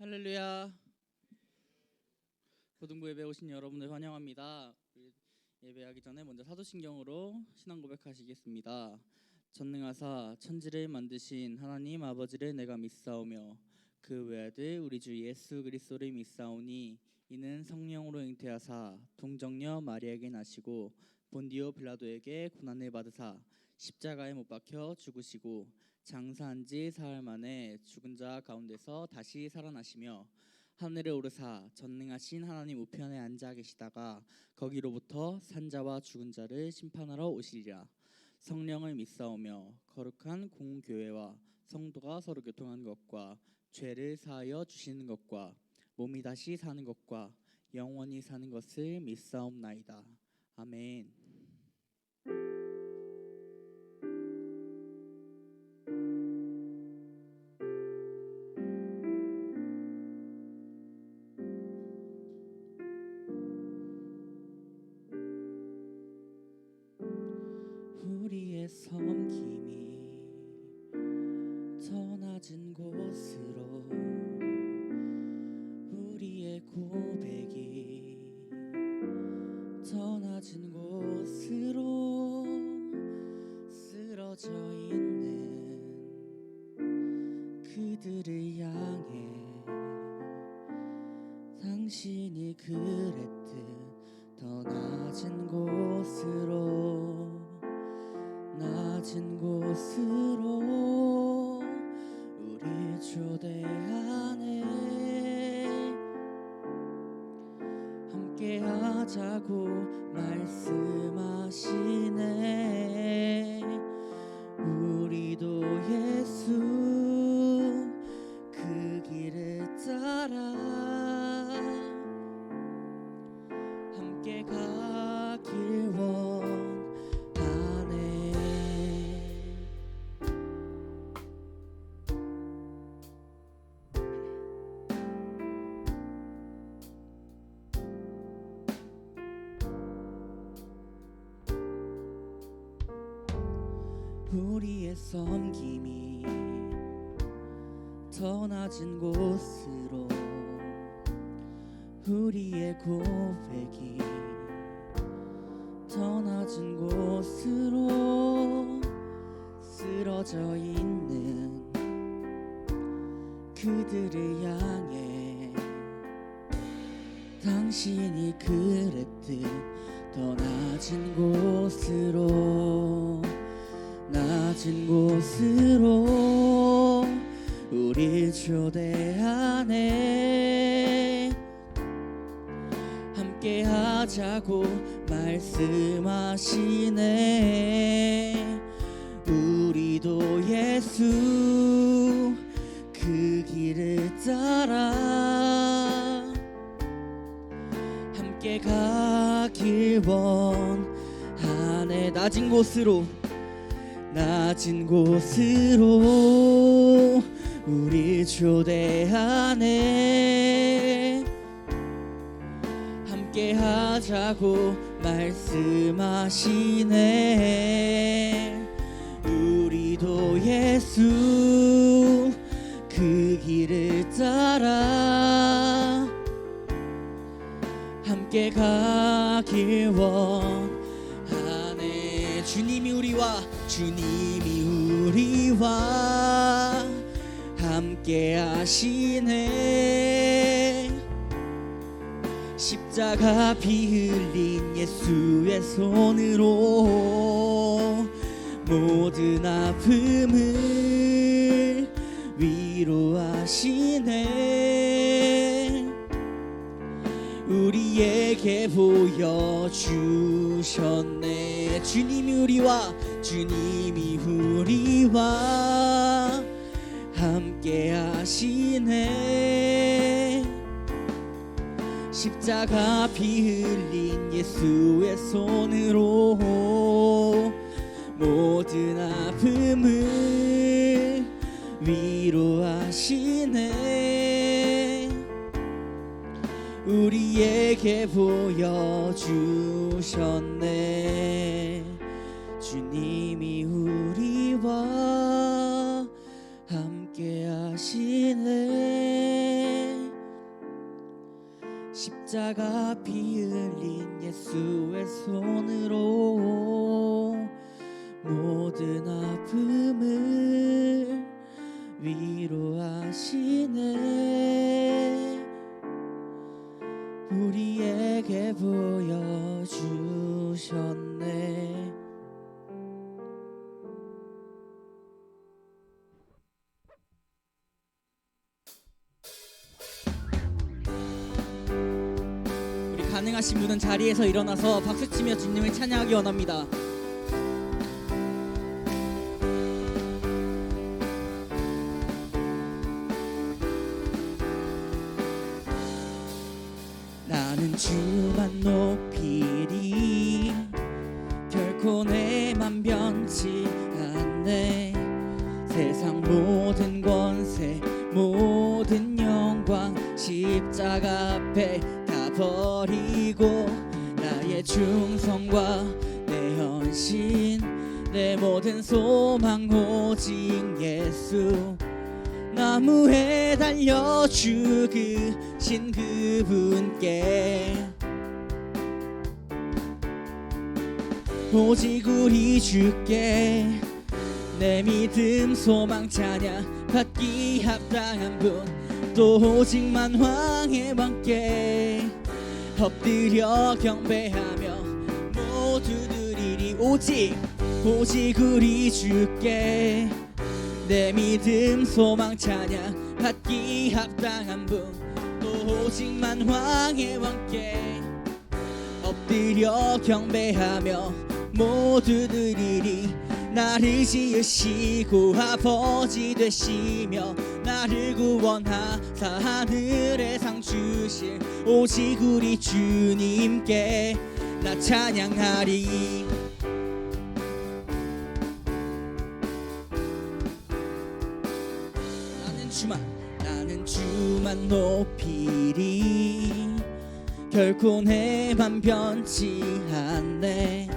할렐루야. 고등부 예배 오신 여러분들 환영합니다. 예배하기 전에 먼저 사도신경으로 신앙 고백하시겠습니다. 전능하사 천지를 만드신 하나님 아버지를 내가 믿사오며 그 외아들 우리 주 예수 그리스도를 믿사오니 이는 성령으로 잉태하사 동정녀 마리아에게 나시고 본디오 빌라도에게 고난을 받으사 십자가에 못 박혀 죽으시고 장사한 지 사흘 만에 죽은 자 가운데서 다시 살아나시며 하늘에 오르사 전능하신 하나님 우편에 앉아 계시다가 거기로부터 산자와 죽은 자를 심판하러 오시리라. 성령을 믿사오며 거룩한 공교회와 성도가 서로 교통하는 것과 죄를 사하여 주시는 것과 몸이 다시 사는 것과 영원히 사는 것을 믿사옵나이다. 아멘. 우리의 섬김이 더 낮은 곳으로 우리의 고백이 더 낮은 곳으로 쓰러져 있는 그들을 향해 당신이 그랬듯 더 낮은 곳으로 우리 초대하네. 함께 하자고 말씀하시네. 우리도 예수 그 길을 따라 함께 가길 원하네. 우리의 섬김이 더 낮은 곳으로 우리의 고백이 더 낮은 곳으로 쓰러져 있는 그들을 향해 당신이 그랬듯 더 낮은 곳으로 우리 초대하네. 함께 하자고 말씀하시네. 우리도 예수 그 길을 따라 함께 가길 원하네. 낮은 곳으로 우리 초대하네. 함께 하자고 말씀하시네. 우리도 예수 그 길을 따라 함께 가길 원하네. 주님이 우리와 함께 하시네. 십자가 피 흘린 예수의 손으로 모든 아픔을 위로하시네. 우리에게 보여주셨네. 주님이 우리와 함께 하시네. 십자가 피 흘린 예수의 손으로 모든 아픔을 위로하시네. 우리에게 보여주셨네. 주님이 우리와 함께 하시네. 십자가 피 흘린 예수의 손으로 모든 아픔을 위로하시네. 우리에게 보여주셨네. 우리 가능하신 분은 자리에서 일어나서 박수치며 주님을 찬양하기 원합니다. 나는 주만 높이리 결코 내 맘 변치 않네. 세상 모든 권세 모든 영광 십자가 앞에 다 버리고 나의 충성과 내 헌신 내 모든 소망 오직 예수. 나무에 달려 죽으신 그분께 오직 우리 주께 내 믿음 소망 찬양 받기 합당한 분 또 오직만 왕의 왕께 엎드려 경배하며 모두 드리리. 오직 우리 주께 내 믿음 소망 찬양 받기 합당한 분 또 오직만 왕의 왕께 엎드려 경배하며 모두 드리리. 나를 지으시고 아버지 되시며 나를 구원하사 하늘의 상 주실 오직 우리 주님께 나 찬양하리. 나는 주만 높이리 결코 내 맘 변치 않네.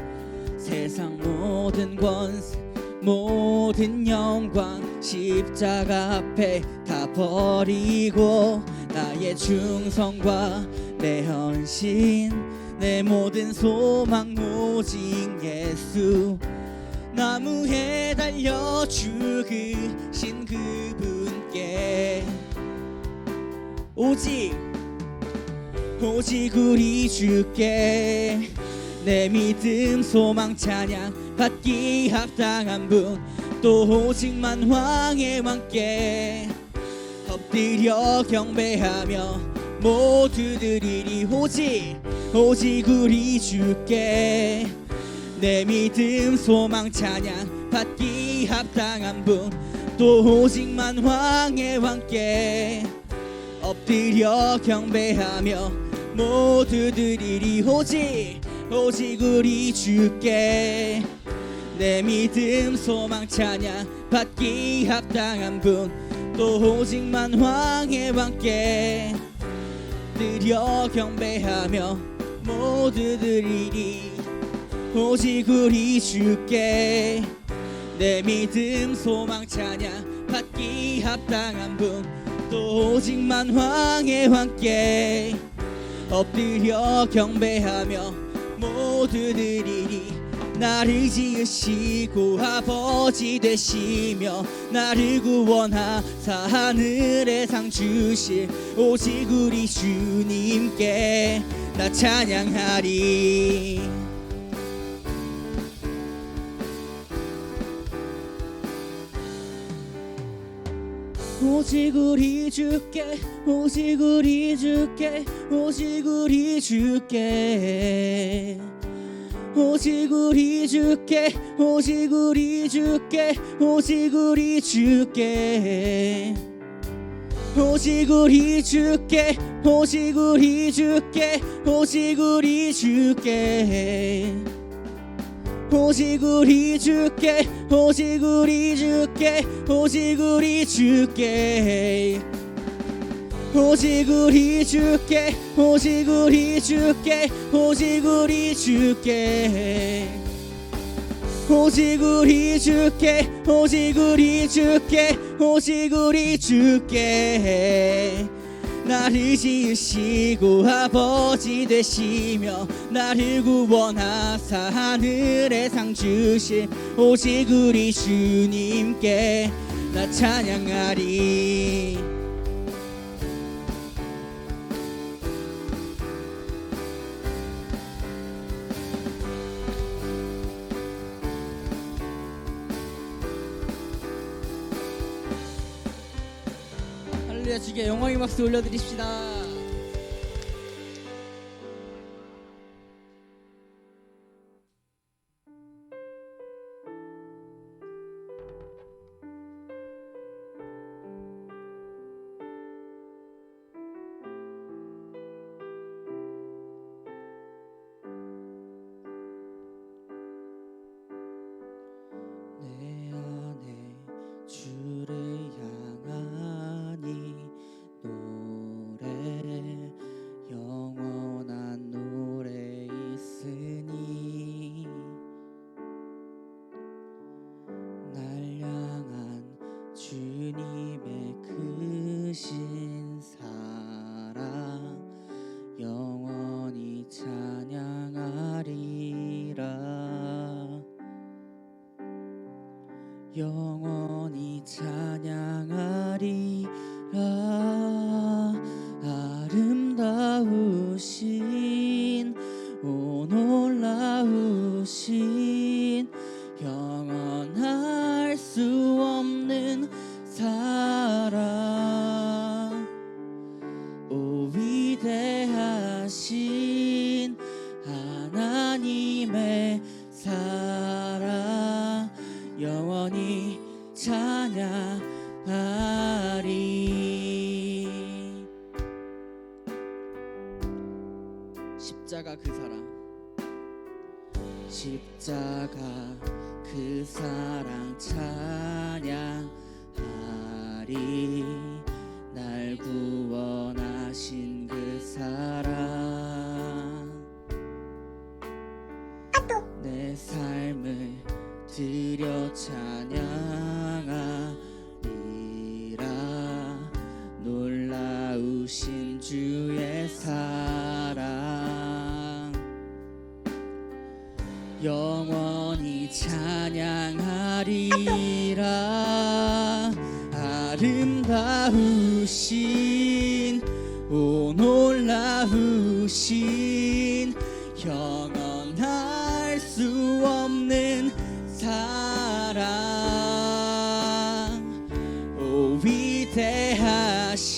세상 모든 권세 모든 영광 십자가 앞에 다 버리고 나의 충성과 내 헌신 내 모든 소망 오직 예수. 나무에 달려 죽으신 그분께 오직 우리 주께 내 믿음 소망 찬양 받기 합당한 분 또 오직만 왕의 왕께 엎드려 경배하며 모두 드리리. 오직 우리 주께 내 믿음 소망 찬양 받기 합당한 분 또 오직만 왕의 왕께 엎드려 경배하며 모두 드리리. 오직 우리 주께 내 믿음 소망 찬양 받기 합당한 분 또 오직만 왕의 왕께 엎드려 경배하며 모두 드리리. 오직 우리 주께 내 믿음 소망 찬양 받기 합당한 분 또 오직만 왕의 왕께 엎드려 경배하며 모두 드리리. 나를 지으시고 아버지 되시며 나를 구원하사 하늘의 상 주실 오직 우리 주님께 나 찬양하리. 오직 우리 주께 오직 우리 주께 오직 우리 주께 오직 우리 주께 오직 우리 주께 오직 우리 주께 오직 우리 주께 오직 우리 주께 오직 우리 주께 오직 우리 주께 오직 우리 주께 오직 우리 주께 오직 우리 주께 오직 우리 주께 오직 우리 주께 오직 우리 주께 오직 우리 주께 오직 우리 주께 나를 지으시고 아버지 되시며 나를 구원하사 하늘의 상 주실 오직 우리 주님께 나 찬양하리. 할렐루야. 주께 영광의 박수 올려드립시다. 내 안에 주를 향하니 노래 영원한 노래 있으니 날 향한 주님의 크신 사랑 영원히 찬양하리라. 영원히 찬양하리라. 아름다우신 오 놀라우신 영원할 수 없는 사랑 오 위대하신 하나님의 사랑 영원히 찬양하리. 십자가 그 사랑 십자가 그 사랑 찬양하리. 날 구원하신 그 사랑 내 삶을 드려 찬양하리라. 놀라우신 주의 사랑 영원히 찬양하리라. 아름다우신 오 놀라우신 영원할 수 없는 사랑 오 위대하신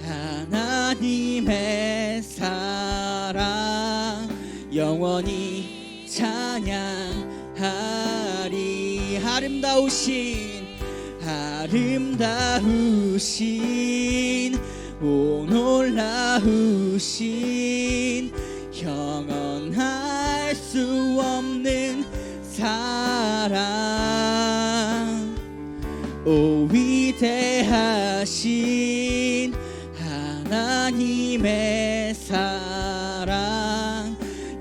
하나님의 사랑 영원히 찬양하리. 아름다우신 오 놀라우신 영원할 수 없는 사랑 오 위대하신 하나님의 사랑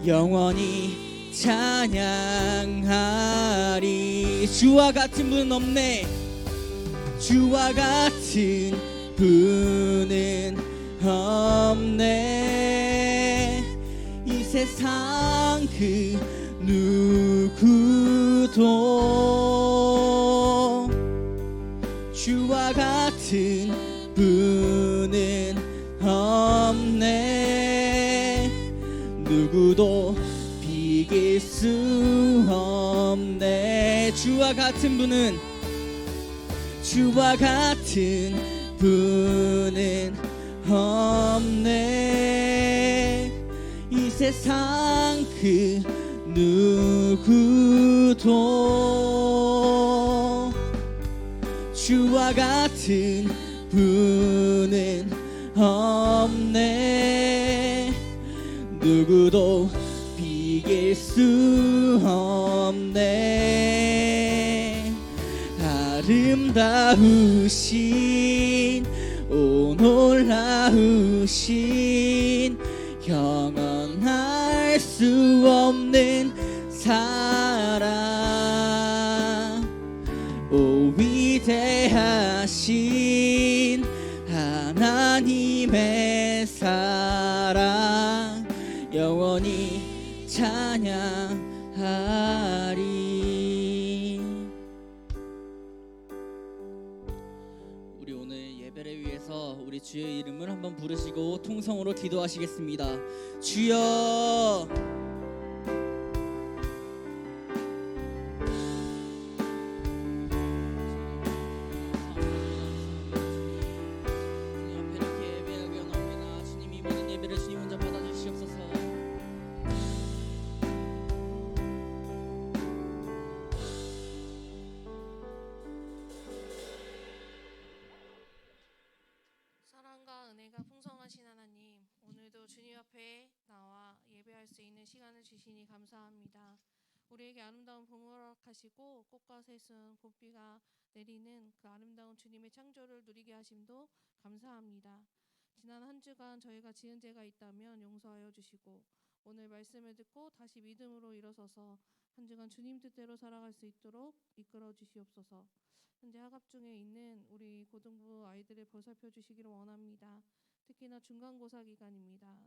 영원히 찬양하리. 주와 같은 분은 없네. 주와 같은 분은 없네. 이 세상 그 누구도 주와 같은 분은 없네. 누구도 비길 수 없네. 주와 같은 분은 없네. 이 세상 그 누구도 주와 같은 분은 없네. 누구도 비길 수 없네. 아름다우신 오 놀라우신 영원할 수 없는 사랑 오 위대하신 하나님 하나님의 사랑 영원히 찬양하리. 우리 오늘 예배를 위해서 우리 주의 이름을 한번 부르시고 통성으로 기도하시겠습니다. 주여. 사랑과 은혜가 풍성하신 하나님, 오늘도 주님 앞에 나와 예배할 수 있는 시간을 주시니 감사합니다. 우리에게 아름다운 봄을 허락하시고 꽃과 새순 봄비가 내리는 그 아름다운 주님의 창조를 누리게 하심도 감사합니다. 지난 한 주간 저희가 지은 죄가 있다면 용서하여 주시고 오늘 말씀을 듣고 다시 믿음으로 일어서서 한 주간 주님 뜻대로 살아갈 수 있도록 이끌어 주시옵소서. 현재 학업 중에 있는 우리 고등부 아이들을 보살펴 주시기를 원합니다. 특히나 중간고사 기간입니다.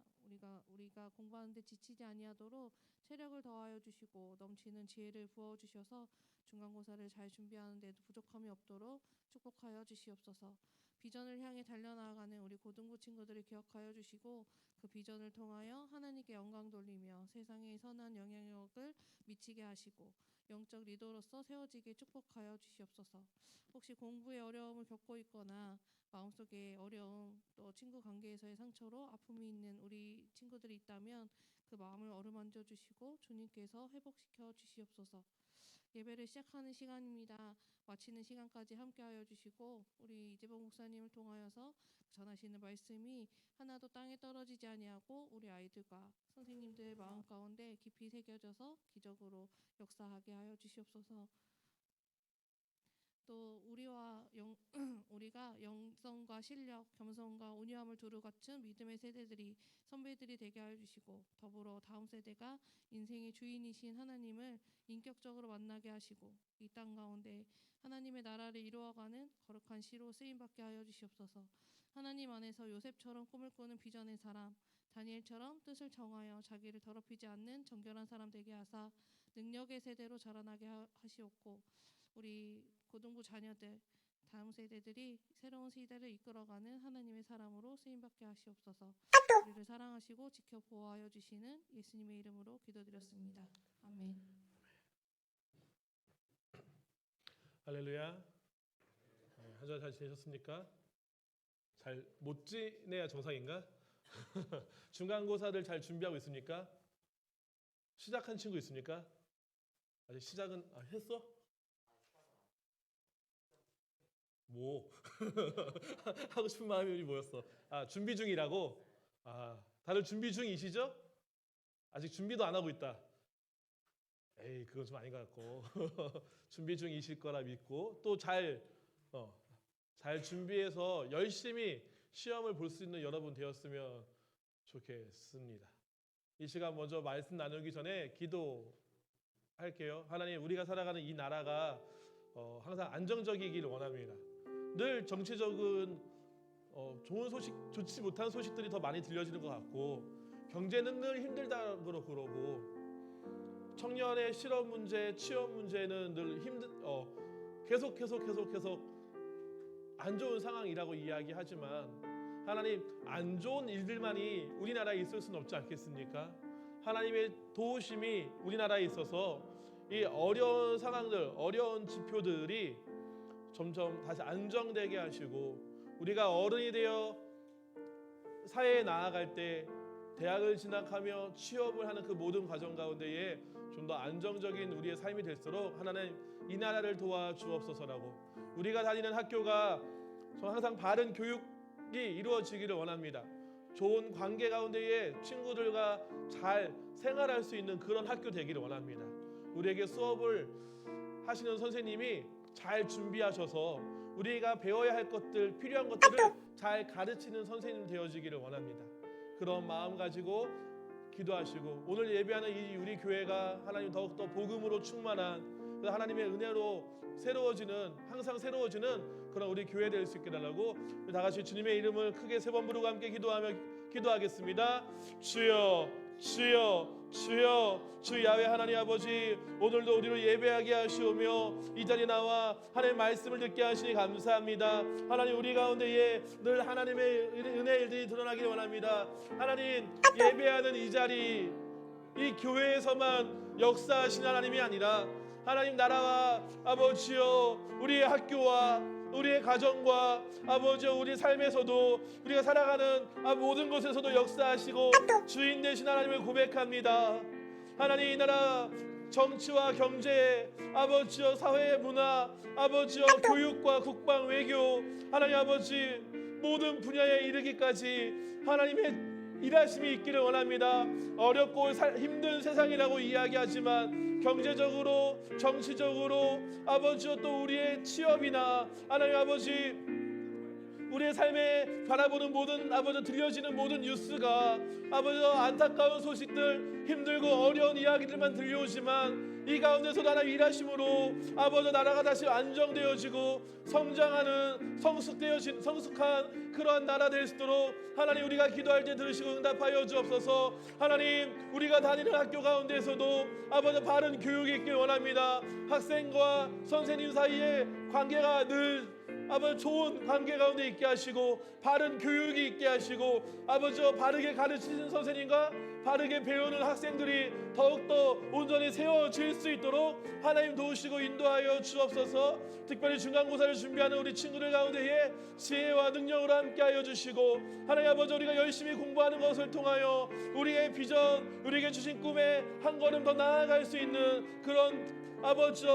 우리가 공부하는데 지치지 아니하도록 체력을 더하여 주시고 넘치는 지혜를 부어 주셔서 중간고사를 잘 준비하는 데도 부족함이 없도록 축복하여 주시옵소서. 비전을 향해 달려나가는 우리 고등부 친구들을 기억하여 주시고 그 비전을 통하여 하나님께 영광 돌리며 세상에 선한 영향력을 미치게 하시고 영적 리더로서 세워지게 축복하여 주시옵소서. 혹시 공부에 어려움을 겪고 있거나 마음속에 어려움 또 친구 관계에서의 상처로 아픔이 있는 우리 친구들이 있다면 그 마음을 어루만져 주시고 주님께서 회복시켜 주시옵소서. 예배를 시작하는 시간입니다. 마치는 시간까지 함께하여 주시고 우리 이재봉 목사님을 통하여서 전하시는 말씀이 하나도 땅에 떨어지지 아니하고 우리 아이들과 선생님들의 마음 가운데 깊이 새겨져서 기적으로 역사하게 하여 주시옵소서. 또 우리가 영성과 실력, 겸손과 온유함을 두루 갖춘 믿음의 세대들이 선배들이 되게 하여 주시고 더불어 다음 세대가 인생의 주인이신 하나님을 인격적으로 만나게 하시고 이 땅 가운데 하나님의 나라를 이루어가는 거룩한 시로 쓰임받게 하여 주시옵소서. 하나님 안에서 요셉처럼 꿈을 꾸는 비전의 사람, 다니엘처럼 뜻을 정하여 자기를 더럽히지 않는 정결한 사람 되게 하사 능력의 세대로 자라나게 하시옵고 우리 고등부 자녀들 다음 세대들이 새로운 시대를 이끌어가는 하나님의 사람으로 쓰임받게 하시옵소서. 우리를 사랑하시고 지켜 보호하여 주시는 예수님의 이름으로 기도드렸습니다. 아멘. 할렐루야. 한 주간 잘 지내셨습니까? 잘 못 지내야 정상인가? 중간고사를 잘 준비하고 있습니까? 시작한 친구 있습니까? 아직 시작은 했어? 뭐 하고 싶은 마음이 뭐였어? 준비 중이라고? 다들 준비 중이시죠? 아직 준비도 안 하고 있다. 에이, 그건 좀 아닌 것 같고 준비 중이실 거라 믿고 또 잘 준비해서 열심히 시험을 볼 수 있는 여러분 되었으면 좋겠습니다. 이 시간 먼저 말씀 나누기 전에 기도할게요. 하나님, 우리가 살아가는 이 나라가 항상 안정적이기를 원합니다. 늘 정치적인 좋은 소식, 좋지 못한 소식들이 더 많이 들려지는 것 같고 경제는 늘 힘들다고 그러고 청년의 실업 문제, 취업 문제는 늘 계속 안 좋은 상황이라고 이야기하지만 하나님, 안 좋은 일들만이 우리나라에 있을 수는 없지 않겠습니까? 하나님의 도우심이 우리나라에 있어서 이 어려운 상황들, 어려운 지표들이 점점 다시 안정되게 하시고 우리가 어른이 되어 사회에 나아갈 때 대학을 진학하며 취업을 하는 그 모든 과정 가운데에 좀 더 안정적인 우리의 삶이 될수록 하나님 이 나라를 도와주옵소서라고 우리가 다니는 학교가 항상 바른 교육이 이루어지기를 원합니다. 좋은 관계 가운데에 친구들과 잘 생활할 수 있는 그런 학교 되기를 원합니다. 우리에게 수업을 하시는 선생님이 잘 준비하셔서 우리가 배워야 할 것들, 필요한 것들을 잘 가르치는 선생님 되어지기를 원합니다. 그런 마음 가지고 기도하시고 오늘 예배하는 이 우리 교회가 하나님 더욱더 복음으로 충만한 하나님의 은혜로 항상 새로워지는 그런 우리 교회 될 수 있게 달라고 다 같이 주님의 이름을 크게 3번 부르고 함께 기도하겠습니다. 주여 주여 주여 주 야훼 하나님 아버지, 오늘도 우리를 예배하게 하시오며 이 자리에 나와 하나님의 말씀을 듣게 하시니 감사합니다. 하나님, 우리 가운데에 늘 하나님의 은혜 일들이 드러나기를 원합니다. 하나님, 예배하는 이 자리, 이 교회에서만 역사하신 하나님이 아니라 하나님 나라와 아버지여 우리의 학교와 우리의 가정과 아버지여 우리 삶에서도 우리가 살아가는 모든 곳에서도 역사하시고 주인 되신 하나님을 고백합니다. 하나님, 이 나라 정치와 경제, 아버지여 사회 문화, 아버지여 교육과 국방 외교, 하나님 아버지 모든 분야에 이르기까지 하나님의 일하심이 있기를 원합니다. 어렵고 힘든 세상이라고 이야기하지만 경제적으로, 정치적으로, 아버지여 또 우리의 취업이나 하나님 아버지 우리의 삶에 바라보는 모든 아버지 들려지는 모든 뉴스가 아버지 안타까운 소식들, 힘들고 어려운 이야기들만 들려오지만 이 가운데서도 하나님 일하심으로 아버지 나라가 다시 안정되어지고 성장하는 성숙한 그러한 나라 될 수 있도록 하나님 우리가 기도할 때 들으시고 응답하여 주옵소서. 하나님, 우리가 다니는 학교 가운데서도 아버지 바른 교육이 있길 원합니다. 학생과 선생님 사이에 관계가 늘 아버지 좋은 관계 가운데 있게 하시고 바른 교육이 있게 하시고 아버지 바르게 가르치는 선생님과 바르게 배우는 학생들이 더욱더 온전히 세워질 수 있도록 하나님 도우시고 인도하여 주옵소서. 특별히 중간고사를 준비하는 우리 친구들 가운데에 지혜와 능력으로 함께하여 주시고 하나님 아버지 우리가 열심히 공부하는 것을 통하여 우리의 비전, 우리에게 주신 꿈에 한 걸음 더 나아갈 수 있는 그런 아버지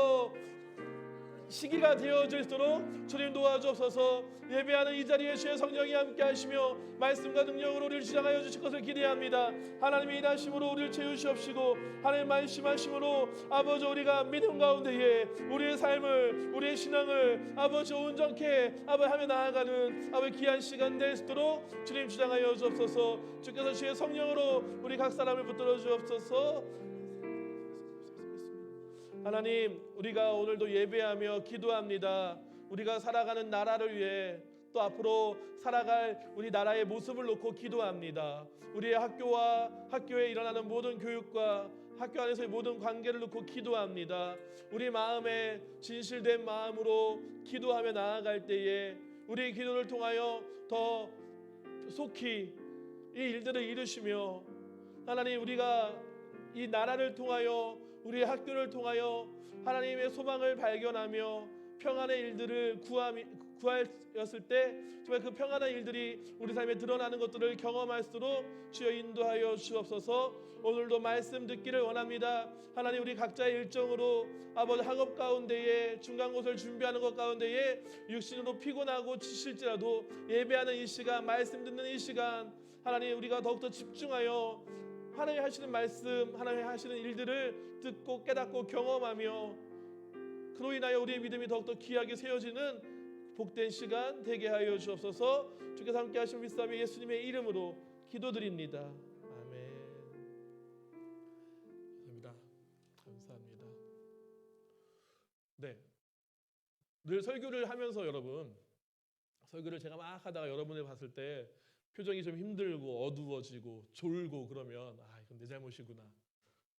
시기가 되어질수록 주님 도와주옵소서. 예배하는 이 자리에 주의 성령이 함께 하시며 말씀과 능력으로 우리를 주장하여 주실 것을 기대합니다. 하나님의 일하심으로 우리를 채우시옵시고 하나님 말씀하심으로 아버지 우리가 믿음 가운데에 우리의 삶을, 우리의 신앙을 아버지 온전케 아버지 하며 나아가는 아버지 귀한 시간 될 수 있도록 주님 주장하여 주옵소서. 주께서 주의 성령으로 우리 각 사람을 붙들어 주옵소서. 하나님, 우리가 오늘도 예배하며 기도합니다. 우리가 살아가는 나라를 위해 또 앞으로 살아갈 우리 나라의 모습을 놓고 기도합니다. 우리의 학교와 학교에 일어나는 모든 교육과 학교 안에서의 모든 관계를 놓고 기도합니다. 우리 마음에 진실된 마음으로 기도하며 나아갈 때에 우리의 기도를 통하여 더 속히 이 일들을 이루시며 하나님, 우리가 이 나라를 통하여 우리의 학교를 통하여 하나님의 소망을 발견하며 평안의 일들을 구하였을 때 정말 그 평안한 일들이 우리 삶에 드러나는 것들을 경험할수록 주여 인도하여 주옵소서. 오늘도 말씀 듣기를 원합니다. 하나님, 우리 각자의 일정으로 아버지 학업 가운데에 중간고사를 준비하는 것 가운데에 육신으로 피곤하고 지실지라도 예배하는 이 시간, 말씀 듣는 이 시간 하나님 우리가 더욱더 집중하여 하나님 하시는 말씀, 하나님 하시는 일들을 듣고 깨닫고 경험하며 그로 인하여 우리의 믿음이 더욱더 귀하게 세워지는 복된 시간 되게 하여 주옵소서. 주께서 함께 하신 믿사함의 예수님의 이름으로 기도드립니다. 아멘. 감사합니다. 네, 늘 설교를 하면서 여러분, 설교를 제가 막 하다가 여러분을 봤을 때 표정이 좀 힘들고 어두워지고 졸고 그러면 이건 내 잘못이구나.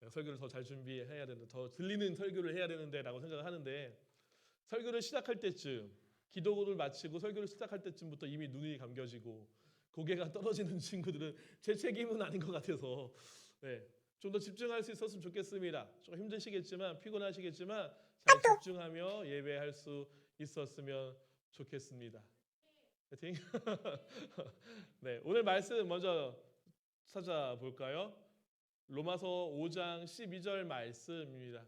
내가 설교를 더 잘 준비해야 되는데, 더 들리는 설교를 해야 되는데 라고 생각을 하는데, 설교를 시작할 때쯤, 기도를 마치고 설교를 시작할 때쯤부터 이미 눈이 감겨지고 고개가 떨어지는 친구들은 제 책임은 아닌 것 같아서 좀 더 집중할 수 있었으면 좋겠습니다. 좀 힘드시겠지만, 피곤하시겠지만 잘 집중하며 예배할 수 있었으면 좋겠습니다. 파이팅. 네, 오늘 말씀 먼저 찾아볼까요? 로마서 5장 12절 말씀입니다.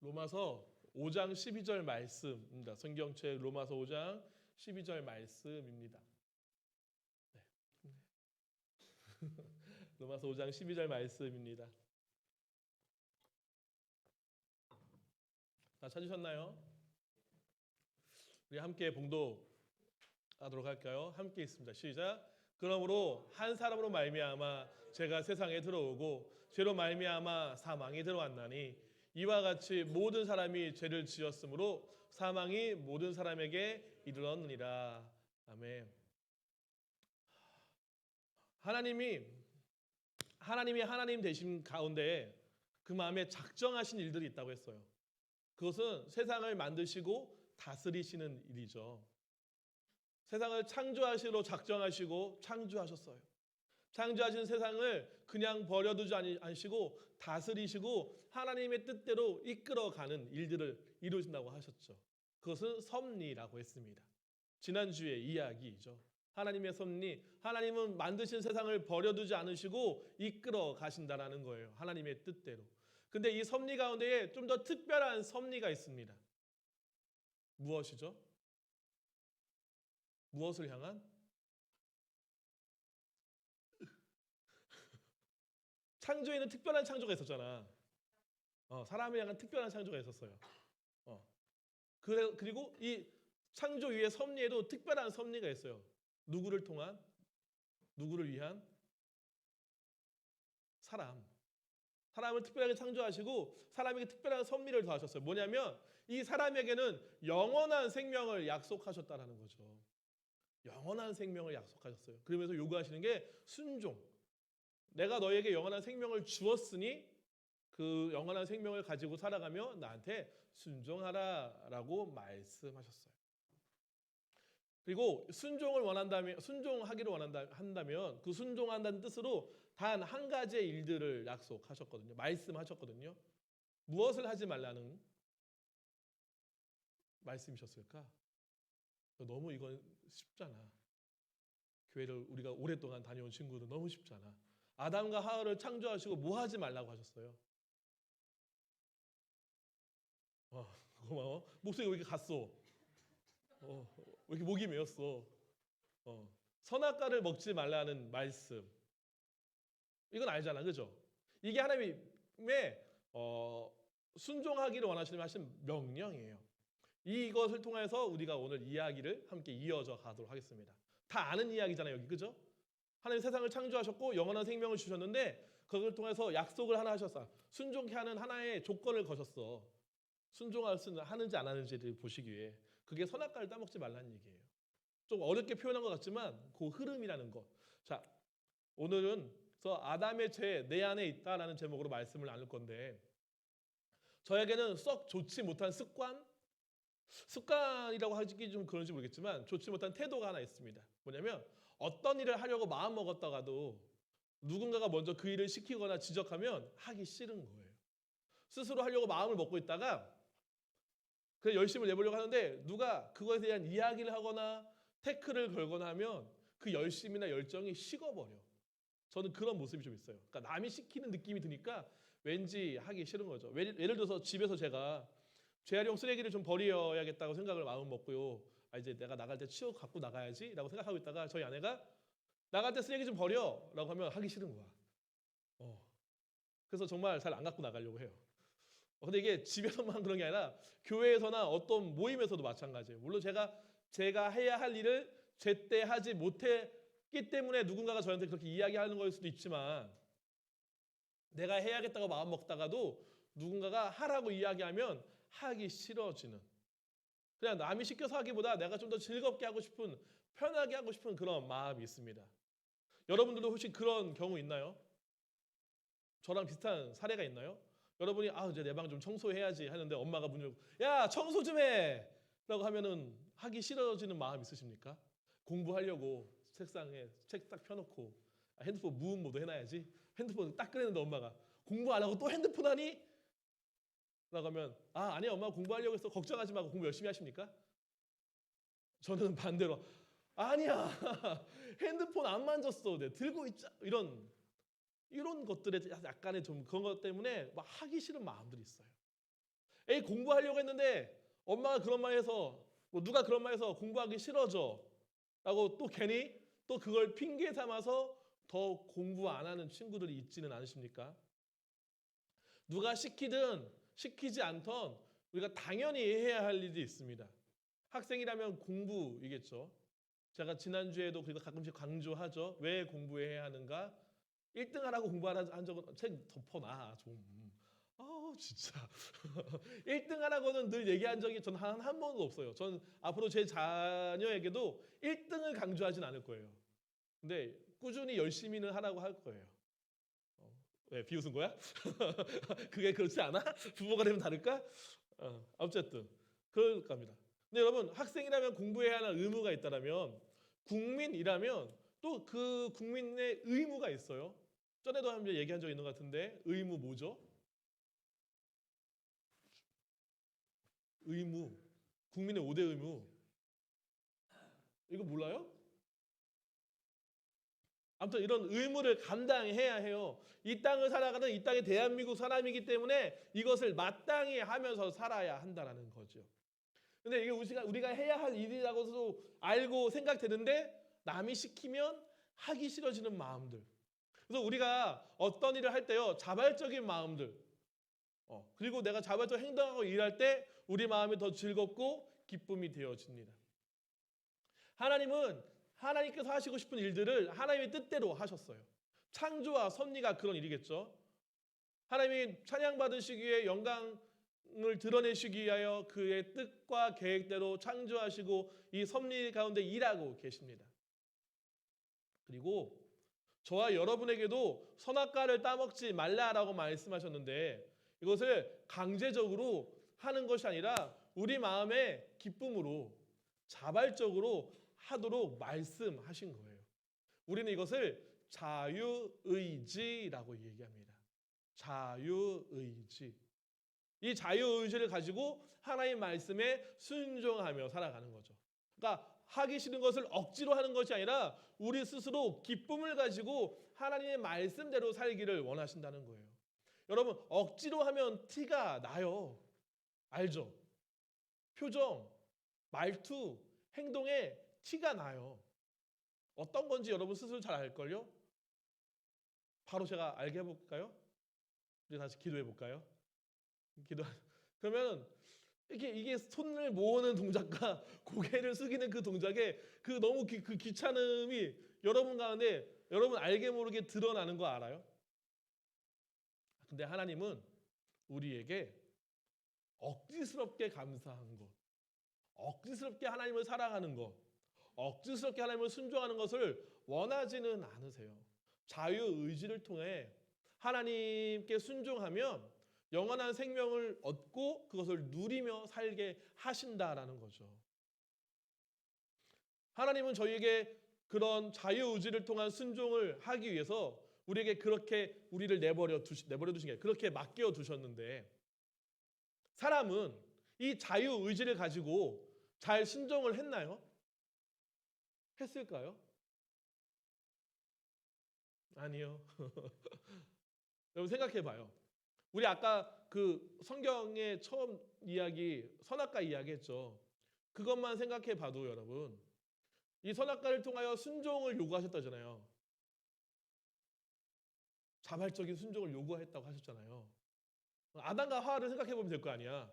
로마서 5장 12절 말씀입니다. 성경책 로마서 5장 12절 말씀입니다. 네. 로마서 5장 12절 말씀입니다. 다 찾으셨나요? 우리 함께 봉독하도록 할까요? 함께 있습니다. 시작. 그러므로 한 사람으로 말미암아 죄가 세상에 들어오고 죄로 말미암아 사망이 들어왔나니 이와 같이 모든 사람이 죄를 지었으므로 사망이 모든 사람에게 이르렀느니라. 아멘. 하나님이 하나님 되신 가운데 그 마음에 작정하신 일들이 있다고 했어요. 그것은 세상을 만드시고 다스리시는 일이죠. 세상을 창조하시러 작정하시고 창조하셨어요. 창조하신 세상을 그냥 버려두지 않으시고 다스리시고 하나님의 뜻대로 이끌어가는 일들을 이루신다고 하셨죠. 그것은 섭리라고 했습니다. 지난주의 이야기이죠. 하나님의 섭리, 하나님은 만드신 세상을 버려두지 않으시고 이끌어 가신다라는 거예요. 하나님의 뜻대로. 근데 이 섭리 가운데에 좀 더 특별한 섭리가 있습니다. 무엇이죠? 무엇을 향한? 창조에는 특별한 창조가 있었잖아. 사람을 향한 특별한 창조가 있었어요. 그리고 이 창조 위에 섭리에도 특별한 섭리가 있어요. 누구를 통한? 누구를 위한? 사람을 특별하게 창조하시고 사람에게 특별한 섭리를 더하셨어요. 뭐냐면 이 사람에게는 영원한 생명을 약속하셨다라는 거죠. 영원한 생명을 약속하셨어요. 그러면서 요구하시는 게 순종. 내가 너에게 영원한 생명을 주었으니 그 영원한 생명을 가지고 살아가며 나한테 순종하라라고 말씀하셨어요. 그리고 순종하기를 한다면 그 순종한다는 뜻으로 단 한 가지의 일들을 약속하셨거든요. 말씀하셨거든요. 무엇을 하지 말라는 말씀이셨을까? 너무 이건 쉽잖아. 교회를 우리가 오랫동안 다녀온 친구들 너무 쉽잖아. 아담과 하와를 창조하시고 뭐 하지 말라고 하셨어요? 고마워. 목소리가 왜 이렇게 갔어? 왜 이렇게 목이 메었어? 선악과를 먹지 말라는 말씀. 이건 알잖아, 그죠? 이게 하나님의 순종하기를 원하시는 하신 명령이에요. 이것을 통해서 우리가 오늘 이야기를 함께 이어져 가도록 하겠습니다. 다 아는 이야기잖아요, 여기, 그죠? 하나님 세상을 창조하셨고 영원한 생명을 주셨는데 그걸 통해서 약속을 하나 하셨어. 순종케 하는 하나의 조건을 거셨어. 순종하는지 안 하는지를 보시기 위해. 그게 선악과를 따먹지 말라는 얘기예요. 좀 어렵게 표현한 것 같지만 그 흐름이라는 거. 자, 오늘은 아담의 죄 내 안에 있다라는 제목으로 말씀을 나눌 건데 저에게는 썩 좋지 못한 습관이라고 하기 좀 그런지 모르겠지만 좋지 못한 태도가 하나 있습니다. 뭐냐면 어떤 일을 하려고 마음 먹었다가도 누군가가 먼저 그 일을 시키거나 지적하면 하기 싫은 거예요. 스스로 하려고 마음을 먹고 있다가 그래 열심을 내보려고 하는데 누가 그것에 대한 이야기를 하거나 태클을 걸거나 하면 그 열심이나 열정이 식어버려. 저는 그런 모습이 좀 있어요. 그러니까 남이 시키는 느낌이 드니까 왠지 하기 싫은 거죠. 예를 들어서 집에서 제가 재활용 쓰레기를 좀 버려야겠다고 생각을 마음 먹고요. 이제 내가 나갈 때 치워 갖고 나가야지라고 생각하고 있다가 저희 아내가 나갈 때 쓰레기 좀 버려라고 하면 하기 싫은 거야. 그래서 정말 잘 안 갖고 나가려고 해요. 근데 이게 집에서만 그런 게 아니라 교회에서나 어떤 모임에서도 마찬가지예요. 물론 제가 해야 할 일을 제때 하지 못했기 때문에 누군가가 저한테 그렇게 이야기하는 걸 수도 있지만 내가 해야겠다고 마음 먹다가도 누군가가 하라고 이야기하면 하기 싫어지는 그냥 남이 시켜서 하기보다 내가 좀 더 즐겁게 하고 싶은 편하게 하고 싶은 그런 마음이 있습니다. 여러분들도 혹시 그런 경우 있나요? 저랑 비슷한 사례가 있나요? 여러분이 이제 내 방 좀 청소해야지 하는데 엄마가 문 열고 야 청소 좀 해! 라고 하면은 하기 싫어지는 마음 있으십니까? 공부하려고 책상에 책 딱 펴놓고 핸드폰 무음 모드 해놔야지 핸드폰 딱 꺼냈는데 엄마가 공부 안 하고 또 핸드폰 하니? 라고 하면 아니야 엄마 공부하려고 했어 걱정하지 말고 공부 열심히 하십니까? 저는 반대로 아니야 핸드폰 안 만졌어 내 들고 있자 이런 것들에 약간의 좀 그런 것 때문에 막 하기 싫은 마음들이 있어요. 공부하려고 했는데 엄마가 그런 말 해서 누가 그런 말 해서 공부하기 싫어져 라고 또 괜히 또 그걸 핑계 삼아서 더 공부 안 하는 친구들이 있지는 않으십니까? 누가 시키든 시키지 않던 우리가 당연히 해야 할 일이 있습니다. 학생이라면 공부이겠죠. 제가 지난주에도 그리고 가끔씩 강조하죠. 왜 공부해야 하는가? 1등 하라고 공부한 적은 책 덮어놔 좀. 진짜 1등 하라고는 늘 얘기한 적이 전 한 번도 없어요. 전 앞으로 제 자녀에게도 1등을 강조하진 않을 거예요. 근데 꾸준히 열심히는 하라고 할 거예요. 왜 비웃은 거야? 그게 그렇지 않아? 부모가 되면 다를까? 어쨌든 그럴 겁니다. 근데 여러분, 학생이라면 공부해야 하는 의무가 있다라면, 국민이라면 또 그 국민의 의무가 있어요. 전에도 한번 얘기한 적 있는 것 같은데, 의무 뭐죠? 의무, 국민의 5대 의무. 이거 몰라요? 아무튼 이런 의무를 감당해야 해요. 이 땅을 살아가는 이 땅의 대한민국 사람이기 때문에 이것을 마땅히 하면서 살아야 한다는 거죠. 근데 이게 우리가 해야 할 일이라고도 알고 생각되는데, 남이 시키면 하기 싫어지는 마음들. 그래서 우리가 어떤 일을 할 때요, 자발적인 마음들, 그리고 내가 자발적으로 행동하고 일할 때 우리 마음이 더 즐겁고 기쁨이 되어집니다. 하나님은 하나님께서 하시고 싶은 일들을 하나님의 뜻대로 하셨어요. 창조와 섭리가 그런 일이겠죠. 하나님이 찬양받으시기에 영광을 드러내시기 위하여 그의 뜻과 계획대로 창조하시고 이 섭리 가운데 일하고 계십니다. 그리고 저와 여러분에게도 선악과를 따먹지 말라라고 말씀하셨는데, 이것을 강제적으로 하는 것이 아니라 우리 마음의 기쁨으로 자발적으로 하도록 말씀하신 거예요. 우리는 이것을 자유의지라고 얘기합니다. 자유의지. 이 자유의지를 가지고 하나님 말씀에 순종하며 살아가는 거죠. 그러니까 하기 싫은 것을 억지로 하는 것이 아니라 우리 스스로 기쁨을 가지고 하나님의 말씀대로 살기를 원하신다는 거예요. 여러분, 억지로 하면 티가 나요. 알죠? 표정, 말투, 행동에 티가 나요. 어떤 건지 여러분 스스로 잘 알걸요? 바로 제가 알게 해볼까요? 우리 다시 기도해 볼까요? 그러면 이게 손을 모으는 동작과 고개를 숙이는 그 동작에 그 너무 그 귀찮음이 여러분 가운데 여러분 알게 모르게 드러나는 거 알아요? 근데 하나님은 우리에게 억지스럽게 감사한 것, 억지스럽게 하나님을 사랑하는 것, 억지스럽게 하나님을 순종하는 것을 원하지는 않으세요. 자유의지를 통해 하나님께 순종하면 영원한 생명을 얻고 그것을 누리며 살게 하신다라는 거죠. 하나님은 저희에게 그런 자유의지를 통한 순종을 하기 위해서 우리에게 그렇게 우리를 내버려 두신 게 그렇게 맡겨 두셨는데, 사람은 이 자유의지를 가지고 잘 순종을 했나요? 했을까요? 아니요. 여러분 생각해 봐요. 우리 아까 그 성경의 처음 이야기, 선악과 이야기 했죠. 그것만 생각해 봐도 여러분, 이 선악과를 통하여 순종을 요구하셨다잖아요. 자발적인 순종을 요구했다고 하셨잖아요. 아담과 하와를 생각해 보면 될 거 아니야.